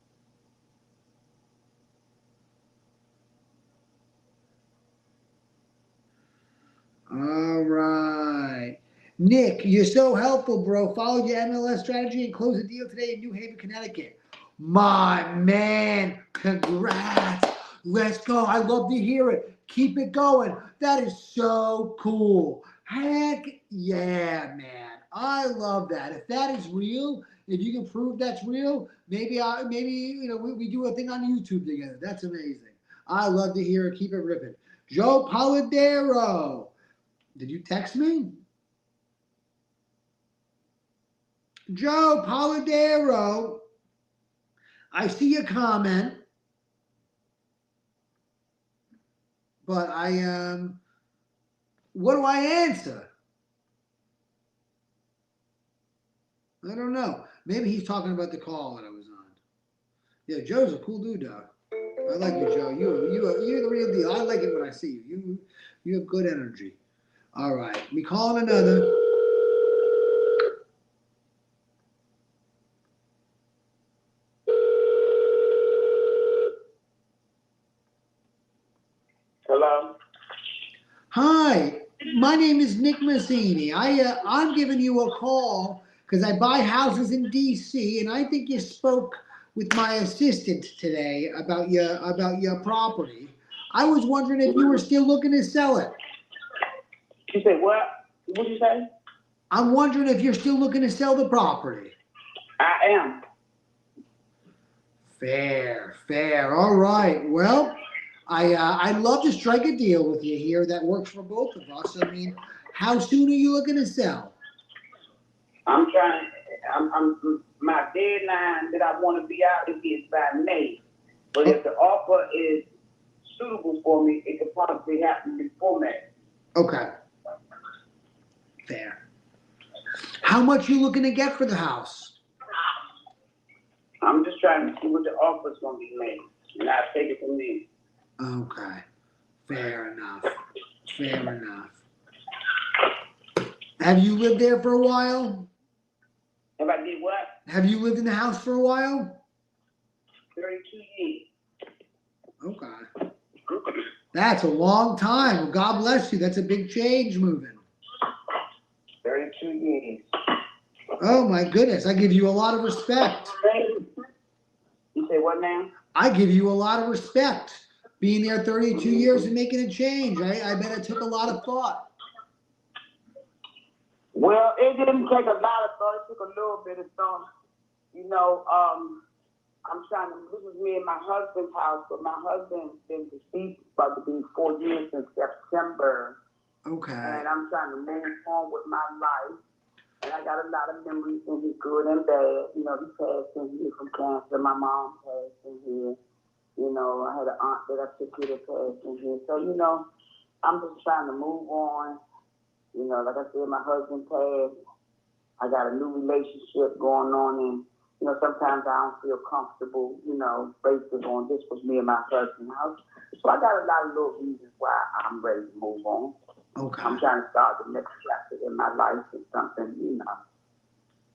Speaker 1: All right. Nick, you're so helpful, bro. Follow your MLS strategy and close a deal today in New Haven, Connecticut. My man, congrats. Let's go. I love to hear it. Keep it going. That is so cool. Heck yeah, man. I love that. If that is real, if you can prove that's real, maybe we do a thing on YouTube together. That's amazing. I love to hear it. Keep it ripping. Joe Polidero. Did you text me? Joe Polidero. I see your comment. But what do I answer? I don't know. Maybe he's talking about the call that I was on. Yeah, Joe's a cool dude, dog. I like you, Joe. You're the real deal. I like it when I see you. You have good energy. All right, we calling another.
Speaker 8: Hello?
Speaker 1: Hi, my name is Nick Mazzini. I'm giving you a call because I buy houses in D.C. and I think you spoke with my assistant today about your property. I was wondering if you were still looking to sell it.
Speaker 10: You said what? What'd you say?
Speaker 1: I'm wondering if you're still looking to sell the property.
Speaker 10: I am.
Speaker 1: Fair. All right. Well, I'd love to strike a deal with you here that works for both of us. I mean, how soon are you looking to sell?
Speaker 10: I'm my deadline that I want to be out is by May. But if the offer is suitable for me, it could possibly happen before May.
Speaker 1: Okay. Fair. How much you looking to get for the house?
Speaker 10: I'm just trying to see what the offer's going to be made, and I'll take it from there.
Speaker 1: Okay. Fair enough. Have you lived there for a while?
Speaker 10: If I did what?
Speaker 1: Have you lived in the house for a while?
Speaker 10: 32 years.
Speaker 1: Okay. That's a long time. Well, God bless you. That's a big change moving.
Speaker 10: 32 years.
Speaker 1: Oh my goodness. I give you a lot of respect.
Speaker 10: You say what now?
Speaker 1: I give you a lot of respect. Being there 32 years and making a change. I bet it took a lot of thought.
Speaker 10: Well, it didn't take a lot of thought. It took a little bit of thought. You know, I'm trying to, this is me and my husband's house, but my husband's been deceased, about to be 4 years since September.
Speaker 1: Okay.
Speaker 10: And I'm trying to move on with my life. And I got a lot of memories in here, good and bad. You know, he passed in here from cancer. My mom passed in here. You know, I had an aunt that I took care of passed in here. So, you know, I'm just trying to move on. You know, like I said, my husband passed. I got a new relationship going on, and you know, sometimes I don't feel comfortable, you know, based on this was me and my husband's house. So I got a lot of little reasons why I'm ready to move on.
Speaker 1: Okay.
Speaker 10: I'm trying to start the next chapter in my life or something, you know.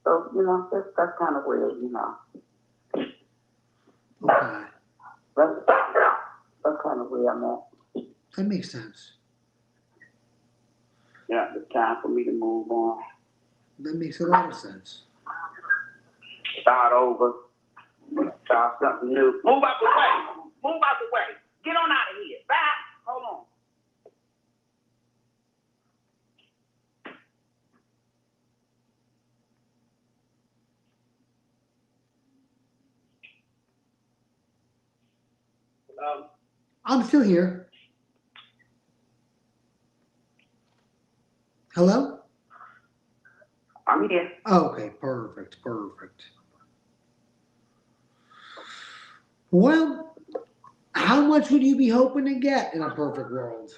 Speaker 10: So, you know, that's kind of weird, you know.
Speaker 1: Okay.
Speaker 10: That's kind of where I'm at.
Speaker 1: That makes sense.
Speaker 10: Yeah, it's time for me to move on.
Speaker 1: That makes a lot of sense.
Speaker 10: Start over. Start something new. Move out the way. Move out the way. Get on out of here. Bye. Hold on.
Speaker 1: I'm still here. Hello?
Speaker 10: I'm here.
Speaker 1: Okay, perfect. Well, how much would you be hoping to get in a perfect world?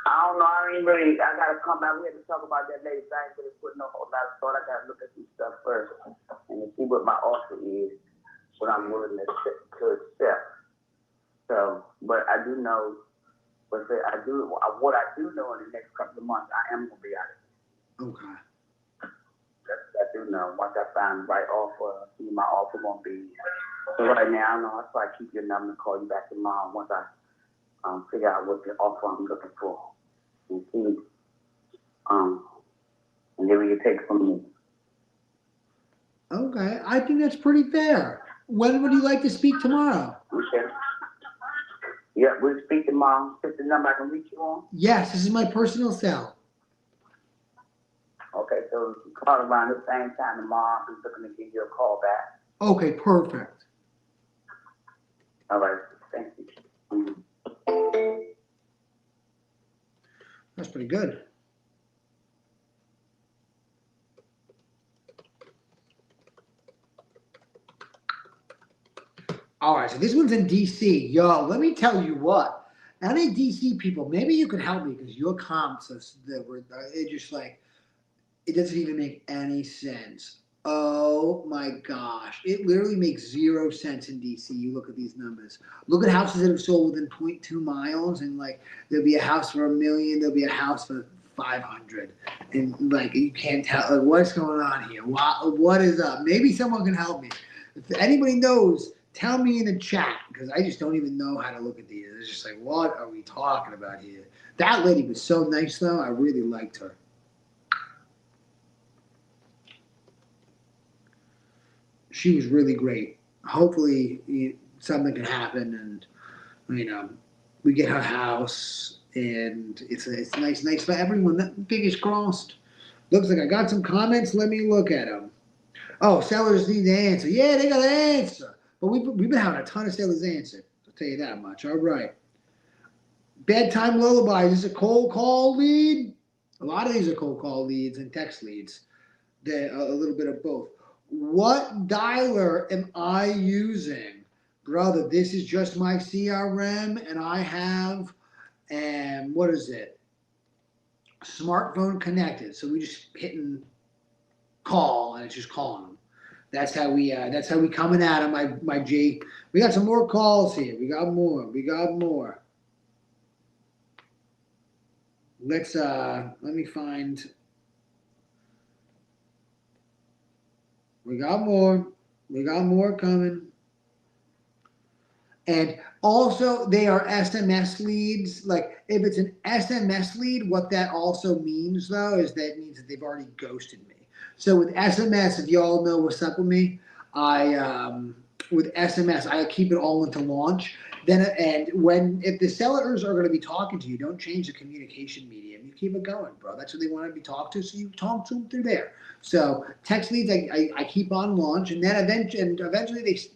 Speaker 10: I don't know. I ain't really. I gotta come back. We had to talk about that later. I ain't really put no whole lot of thought. I gotta look at some stuff first and see what my offer is, what I'm willing to accept. So, but I do know, what I do know in the next couple of months, I am gonna be out of it.
Speaker 1: Okay.
Speaker 10: I do know. Once I find the right offer, see my offer gonna be. So right now, I don't know. That's why I keep your number and call you back tomorrow once I figure out what the offer I'm looking for and see. And then we can take it from me.
Speaker 1: Okay, I think that's pretty fair. When would you like to speak tomorrow?
Speaker 10: Okay. Yeah, we'll speak tomorrow. Is the number I can reach you on?
Speaker 1: Yes, this is my personal cell.
Speaker 10: Okay, so call around the same time tomorrow. I'll be looking to give you a call back.
Speaker 1: Okay, perfect.
Speaker 10: All right, thank you.
Speaker 1: That's pretty good. All right, so this one's in DC. Yo, let me tell you what. Any DC people, maybe you could help me because your comps it just like it doesn't even make any sense. Oh my gosh. It literally makes 0 sense in DC. You look at these numbers. Look at houses that have sold within 0.2 miles, and like there'll be a house for $1 million, there'll be a house for 500. And like you can't tell like what's going on here. What is up? Maybe someone can help me. If anybody knows, tell me in the chat because I just don't even know how to look at these. It's just like, what are we talking about here? That lady was so nice though. I really liked her. She was really great. Hopefully something can happen and we get her house and it's nice for everyone. That fingers crossed. Looks like I got some comments. Let me look at them. Oh, sellers need to answer. Yeah, they got to answer. But we've been having a ton of sellers answer. I'll tell you that much. All right. Bedtime lullabies. Is this a cold call lead? A lot of these are cold call leads and text leads. They're a little bit of both. What dialer am I using? Brother, this is just my CRM and I have, what is it? Smartphone connected. So we just hitting call and it's just calling them. That's how we coming at them, my G. We got some more calls here. We got more. Let's, let me find. We got more coming. And also, they are SMS leads. Like, if it's an SMS lead, what that also means, though, is that it means that they've already ghosted me. So with SMS, if you all know what's up with me, with SMS, I keep it all into launch. If the sellers are going to be talking to you, don't change the communication medium. You keep it going, bro. That's what they want to be talked to, so you talk to them through there. So text leads, I keep on launch, and then eventually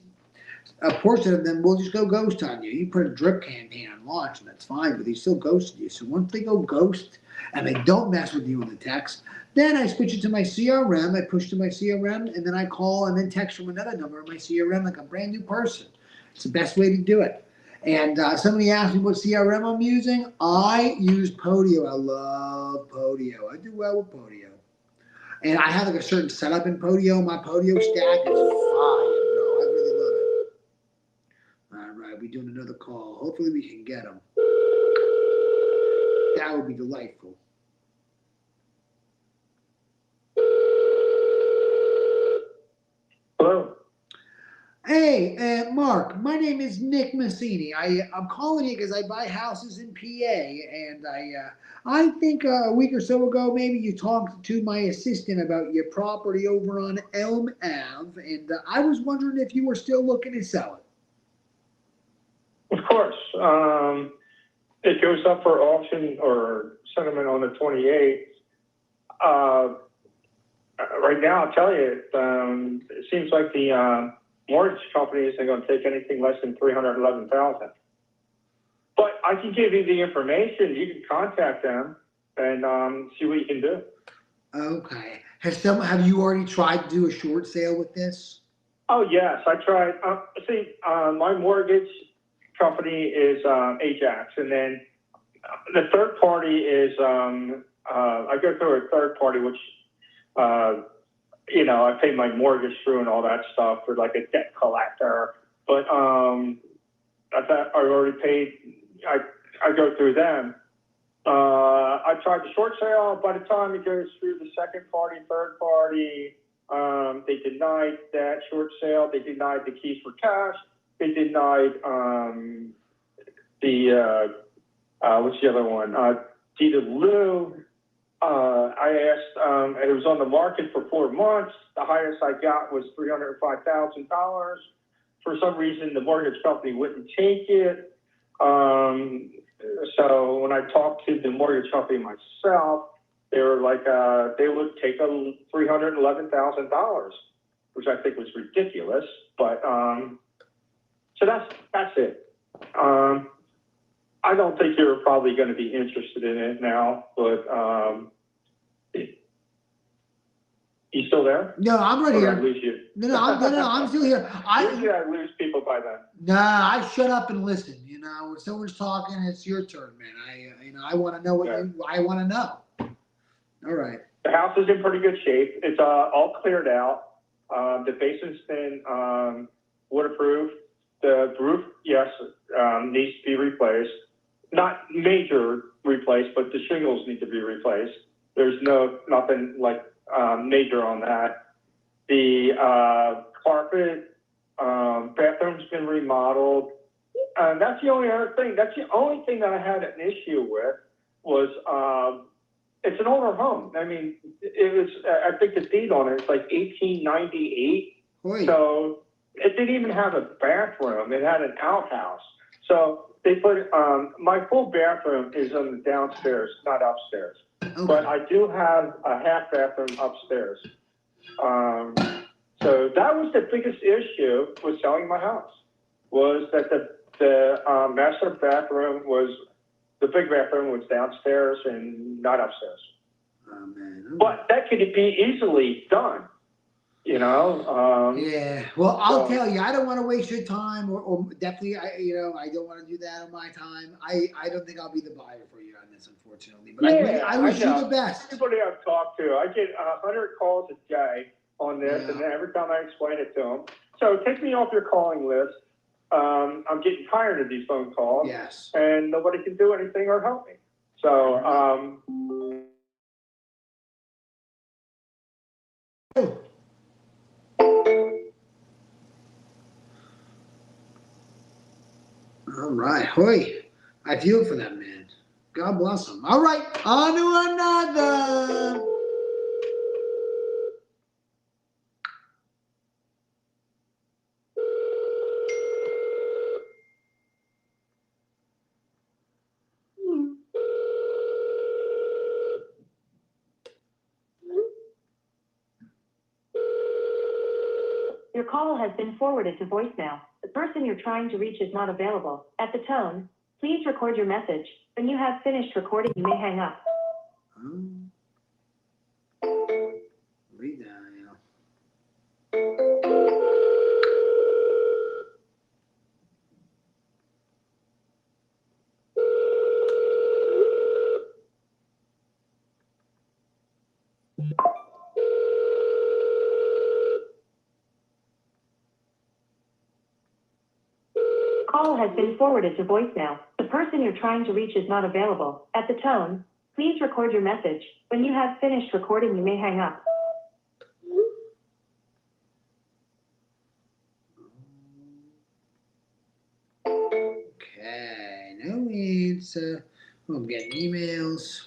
Speaker 1: a portion of them will just go ghost on you. You put a drip campaign on launch, and that's fine, but they still ghosted you. So once they go ghost and they don't mess with you in the text, then I switch it to my CRM. I push to my CRM, and then I call and then text from another number in my CRM like a brand new person. It's the best way to do it. And somebody asked me what CRM I'm using. I use Podio. I love Podio. I do well with Podio. And I have like a certain setup in Podio. My Podio stack is fire, bro. I really love it. All right, we're doing another call. Hopefully we can get them. That would be delightful.
Speaker 3: Hello.
Speaker 1: Hey, Mark, my name is Nick Massini. I'm calling you because I buy houses in PA, and I think a week or so ago, maybe you talked to my assistant about your property over on Elm Ave, and I was wondering if you were still looking to sell
Speaker 11: Of course. It goes up for auction or settlement on the 28th. Right now, I'll tell you, it seems like the mortgage company isn't going to take anything less than $311,000. But I can give you the information. You can contact them and see what you can do.
Speaker 1: it. Okay. Have you already tried to do a short sale with this?
Speaker 11: Oh yes, I tried. My mortgage company is Ajax, and then the third party is I go through a third party, which I pay my mortgage through and all that stuff for like a debt collector. But I thought I already paid. I go through them. I tried the short sale. By the time it goes through the second party, third party, they denied that short sale. They denied the keys for cash. They denied what's the other one? Deed of lieu. I asked, it was on the market for 4 months. The highest I got was $305,000. For some reason, the mortgage company wouldn't take it. So when I talked to the mortgage company myself, they were like, they would take $311,000, which I think was ridiculous. But so that's it. I don't think you're probably going to be interested in it now, but you still there?
Speaker 1: No, I'm right
Speaker 11: Or
Speaker 1: here.
Speaker 11: did I lose you?
Speaker 1: No, I'm still here.
Speaker 11: Usually I lose people by then.
Speaker 1: Nah, I shut up and listen. When someone's talking, it's your turn, man. I want to know what I want to know. All right.
Speaker 11: The house is in pretty good shape. It's all cleared out. The basement's been waterproof. The roof, yes, needs to be replaced. Not major replaced, but the shingles need to be replaced. There's nothing like major on that. The carpet, bathroom's been remodeled. That's the only other thing. That's the only thing that I had an issue with was it's an older home. I mean, it was. I think the deed on it is like 1898.
Speaker 1: Wait.
Speaker 11: So it didn't even have a bathroom. It had an outhouse. So they put my full bathroom is on the downstairs, not upstairs.
Speaker 1: Okay.
Speaker 11: But I do have a half bathroom upstairs. So that was the biggest issue with selling my house, was that the master bathroom the big bathroom was downstairs and not upstairs.
Speaker 1: Oh, man. Okay.
Speaker 11: But that could be easily done,
Speaker 1: Yeah. Well, I'll tell you, I don't want to waste your time, or definitely, I don't want to do that on my time. I don't think I'll be the buyer for you on this, unfortunately. But I wish you the best.
Speaker 11: Everybody I've talked to, I get 100 calls a day on this, and every time I explain it to them. So take me off your calling list. I'm getting tired of these phone calls.
Speaker 1: Yes.
Speaker 11: And nobody can do anything or help me. So,
Speaker 1: All right. Hoy. I feel for that man. God bless him. All right. On to another.
Speaker 9: Your call has been forwarded to voicemail. The person you're trying to reach is not available. At the tone, please record your message. When you have finished recording, you may hang up.
Speaker 1: Read that.
Speaker 9: Call has been forwarded to voicemail. The person you're trying to reach is not available. At the tone, please record your message. When you have finished recording, you may hang up.
Speaker 1: Okay, no answer. I'm getting emails.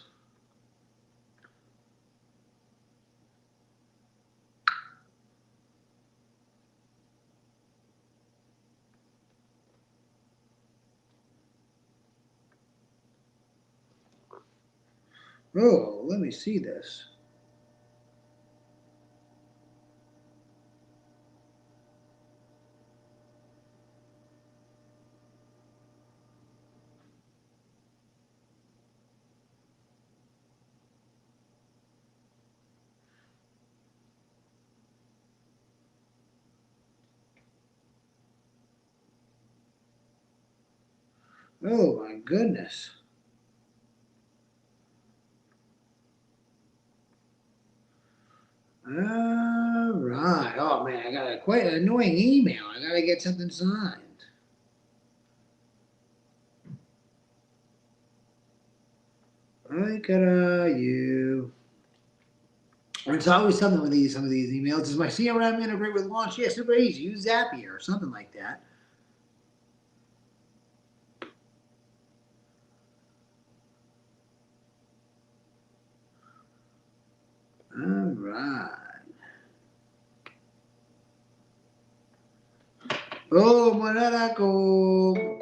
Speaker 1: Oh, let me see this. Oh my goodness. All right. Oh man, I got a quite an annoying email. I gotta get something signed. I gotta you. And it's always something with some of these emails. Does my CRM integrate with Launch? Yeah, super easy. Use Zapier or something like that. All right. Oh, Monaraco.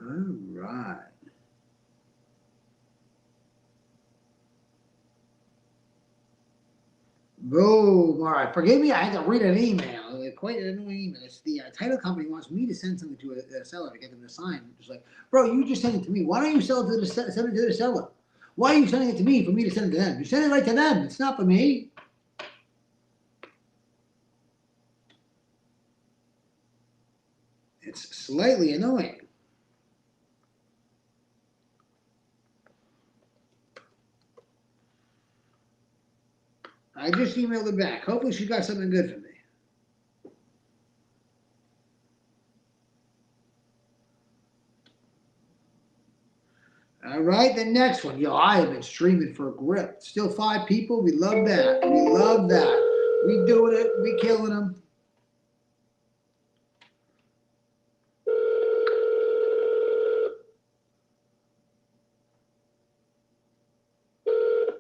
Speaker 1: All right. Boom. All right. Forgive me. I had to read an email. Quite an annoying email. It's the title company wants me to send something to a seller to get them to sign. It's like, bro, you just send it to me. Why don't you send it to the seller? Why are you sending it to me for me to send it to them? You send it right to them. It's not for me. It's slightly annoying. I just emailed her back. Hopefully she got something good for me. All right, the next one. Yo, I have been streaming for a grip. Still 5 people. We love that. We love that. We doing it. We killing them.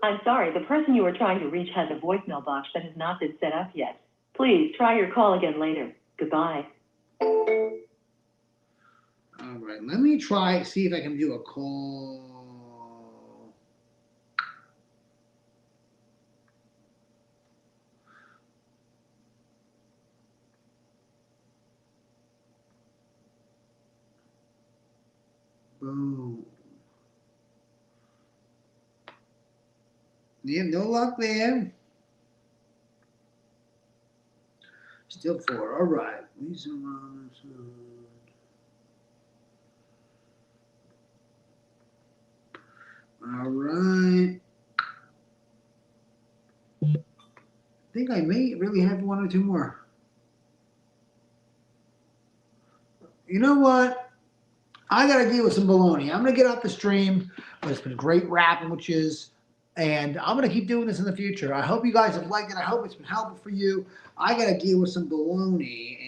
Speaker 9: I'm sorry, the person you are trying to reach has a voicemail box that has not been set up yet. Please try your call again later. Goodbye.
Speaker 1: All right, let me try, see if I can do a call. Boom. Yeah, no luck there. Still 4. All right. Lisa Robinson. All right. I think I may really have 1 or 2 more. You know what? I got to deal with some baloney. I'm going to get off the stream, but it's been great rapping with yous. And I'm going to keep doing this in the future. I hope you guys have liked it. I hope it's been helpful for you. I got to deal with some baloney.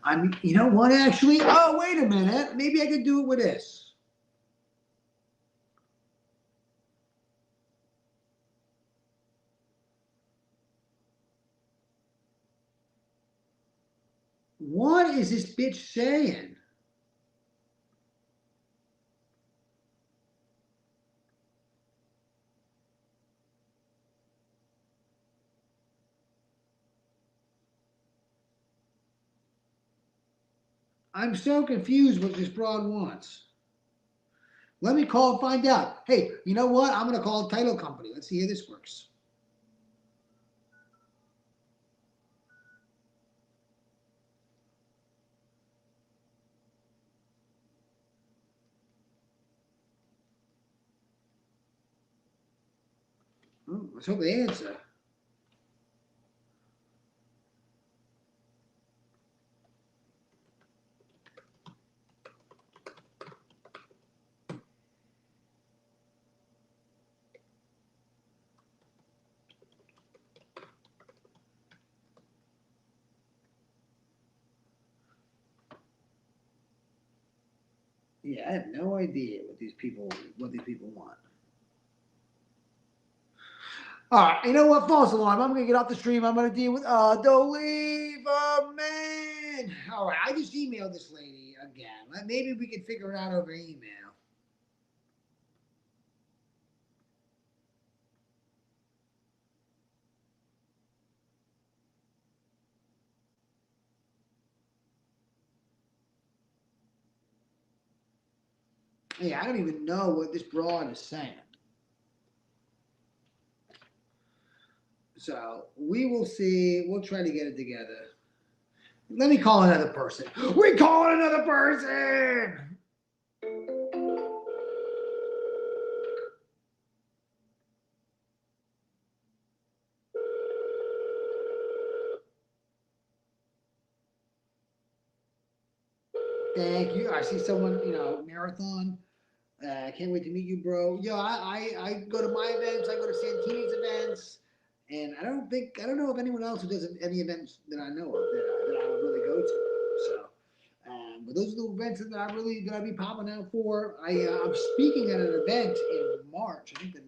Speaker 1: And you know what, actually? Oh, wait a minute. Maybe I could do it with this. What is this bitch saying? I'm so confused what this broad wants. Let me call and find out. Hey, you know what? I'm going to call a title company. Let's see how this works. Oh, let's hope they answer. Yeah, I have no idea what these people want. All right, you know what? False alarm. I'm gonna get off the stream. I'm gonna deal with don't leave man. All right, I just emailed this lady again. Maybe we can figure it out over email. Yeah, I don't even know what this broad is saying. So we will see. We'll try to get it together. Let me call another person. We call another person. Thank you. I see someone, marathon. I can't wait to meet you, bro. Yo, I go to my events. I go to Santini's events, and I don't know of anyone else who does any events that I know of that I would really go to. So, but those are the events that I'd be popping out for. I'm speaking at an event in March. I think the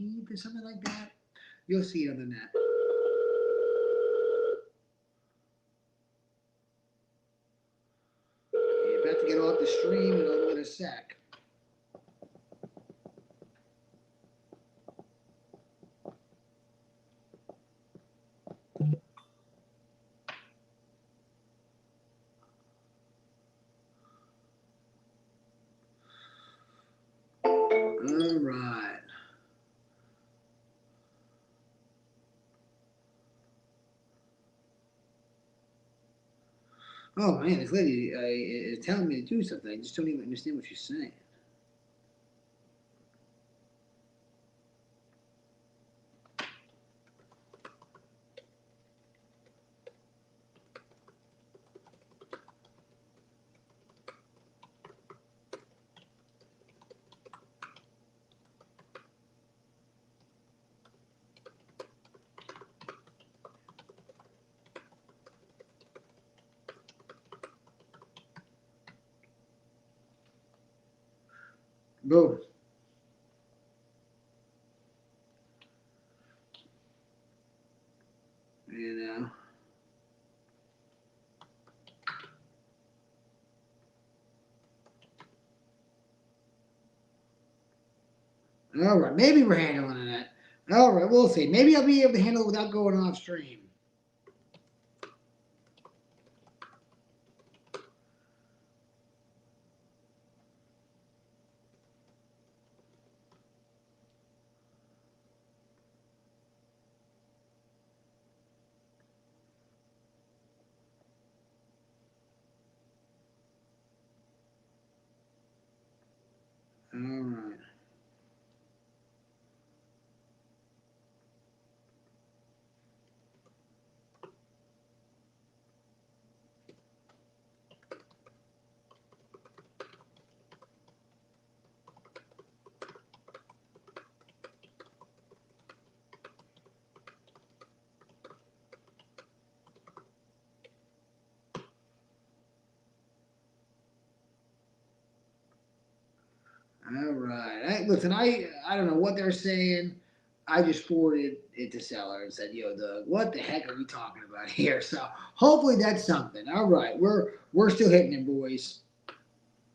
Speaker 1: 19th or something like that. You'll see it on the net. You're about to get off the stream in a sec. All right. Oh man, this lady is telling me to do something. I just don't even understand what she's saying. Boom. You know. All right, maybe we're handling it. All right, we'll see. Maybe I'll be able to handle it without going off stream. All right. All right. Listen, I don't know what they're saying. I just forwarded it to Seller and said, "Yo, Doug, what the heck are we talking about here?" So hopefully that's something. All right, we're still hitting it, boys.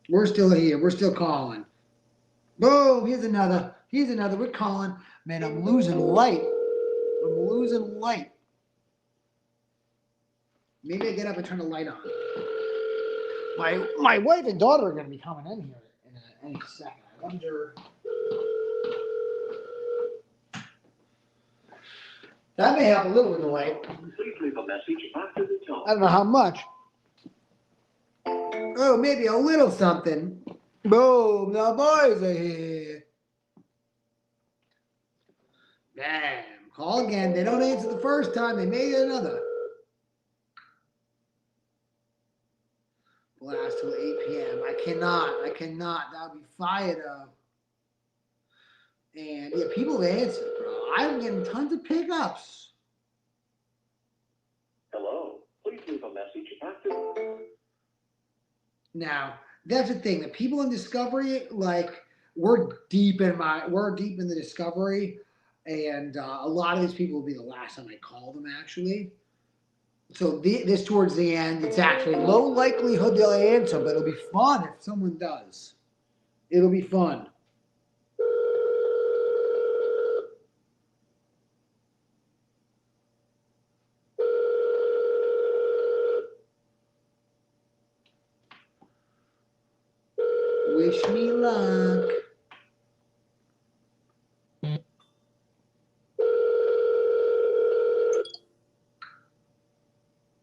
Speaker 1: We're still here. We're still calling. Boom! Here's another. Here's another. We're calling. Man, I'm losing light. I'm losing light. Maybe I get up and turn the light on. My wife and daughter are going to be coming in here in any second. I wonder. That may help a little with the light.
Speaker 3: Please leave a message after the tone.
Speaker 1: I don't know how much. Oh, maybe a little something. Boom, the boys are here. Bam. Call again. They don't answer the first time. They may get another. Blast till 8 p.m. I cannot. That would be fired up. And yeah, people answer, bro. I'm getting tons of pickups.
Speaker 3: Hello. Please leave a message after.
Speaker 1: Now, that's the thing. The people in Discovery, like, we're deep in the Discovery, and a lot of these people will be the last time I call them, actually. So this towards the end, it's actually low likelihood they'll answer, but it'll be fun if someone does. It'll be fun. Wish me luck.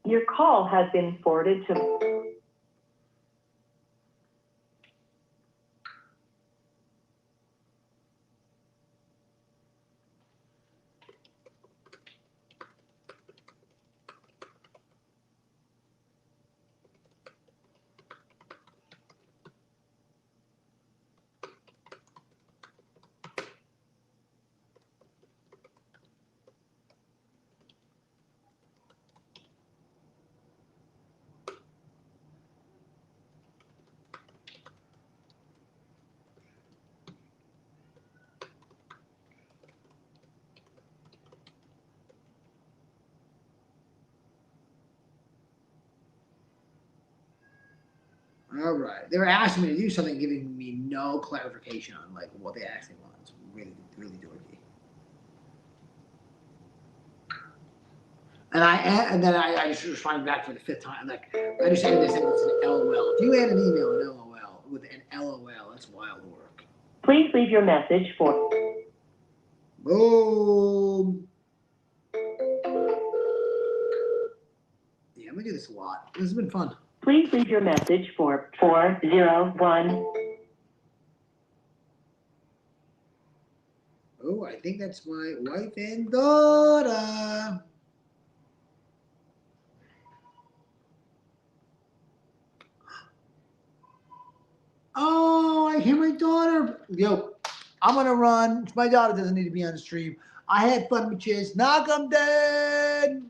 Speaker 9: Your call has been forwarded to.
Speaker 1: All right. They were asking me to do something, giving me no clarification on like what they actually want. It's really, really dorky. And then I just responded back for the fifth time. Like I just ended this thing with an LOL. If you add an email an LOL with an LOL, that's wild work.
Speaker 9: Please leave your message for.
Speaker 1: Boom. Yeah, I'm gonna do this a lot. This has been fun.
Speaker 9: Please leave your message for 401.
Speaker 1: Oh, I think that's my wife and daughter. Oh, I hear my daughter. Yo, I'm gonna run. My daughter doesn't need to be on the stream. I had fun with Chiz. Knock 'em dead.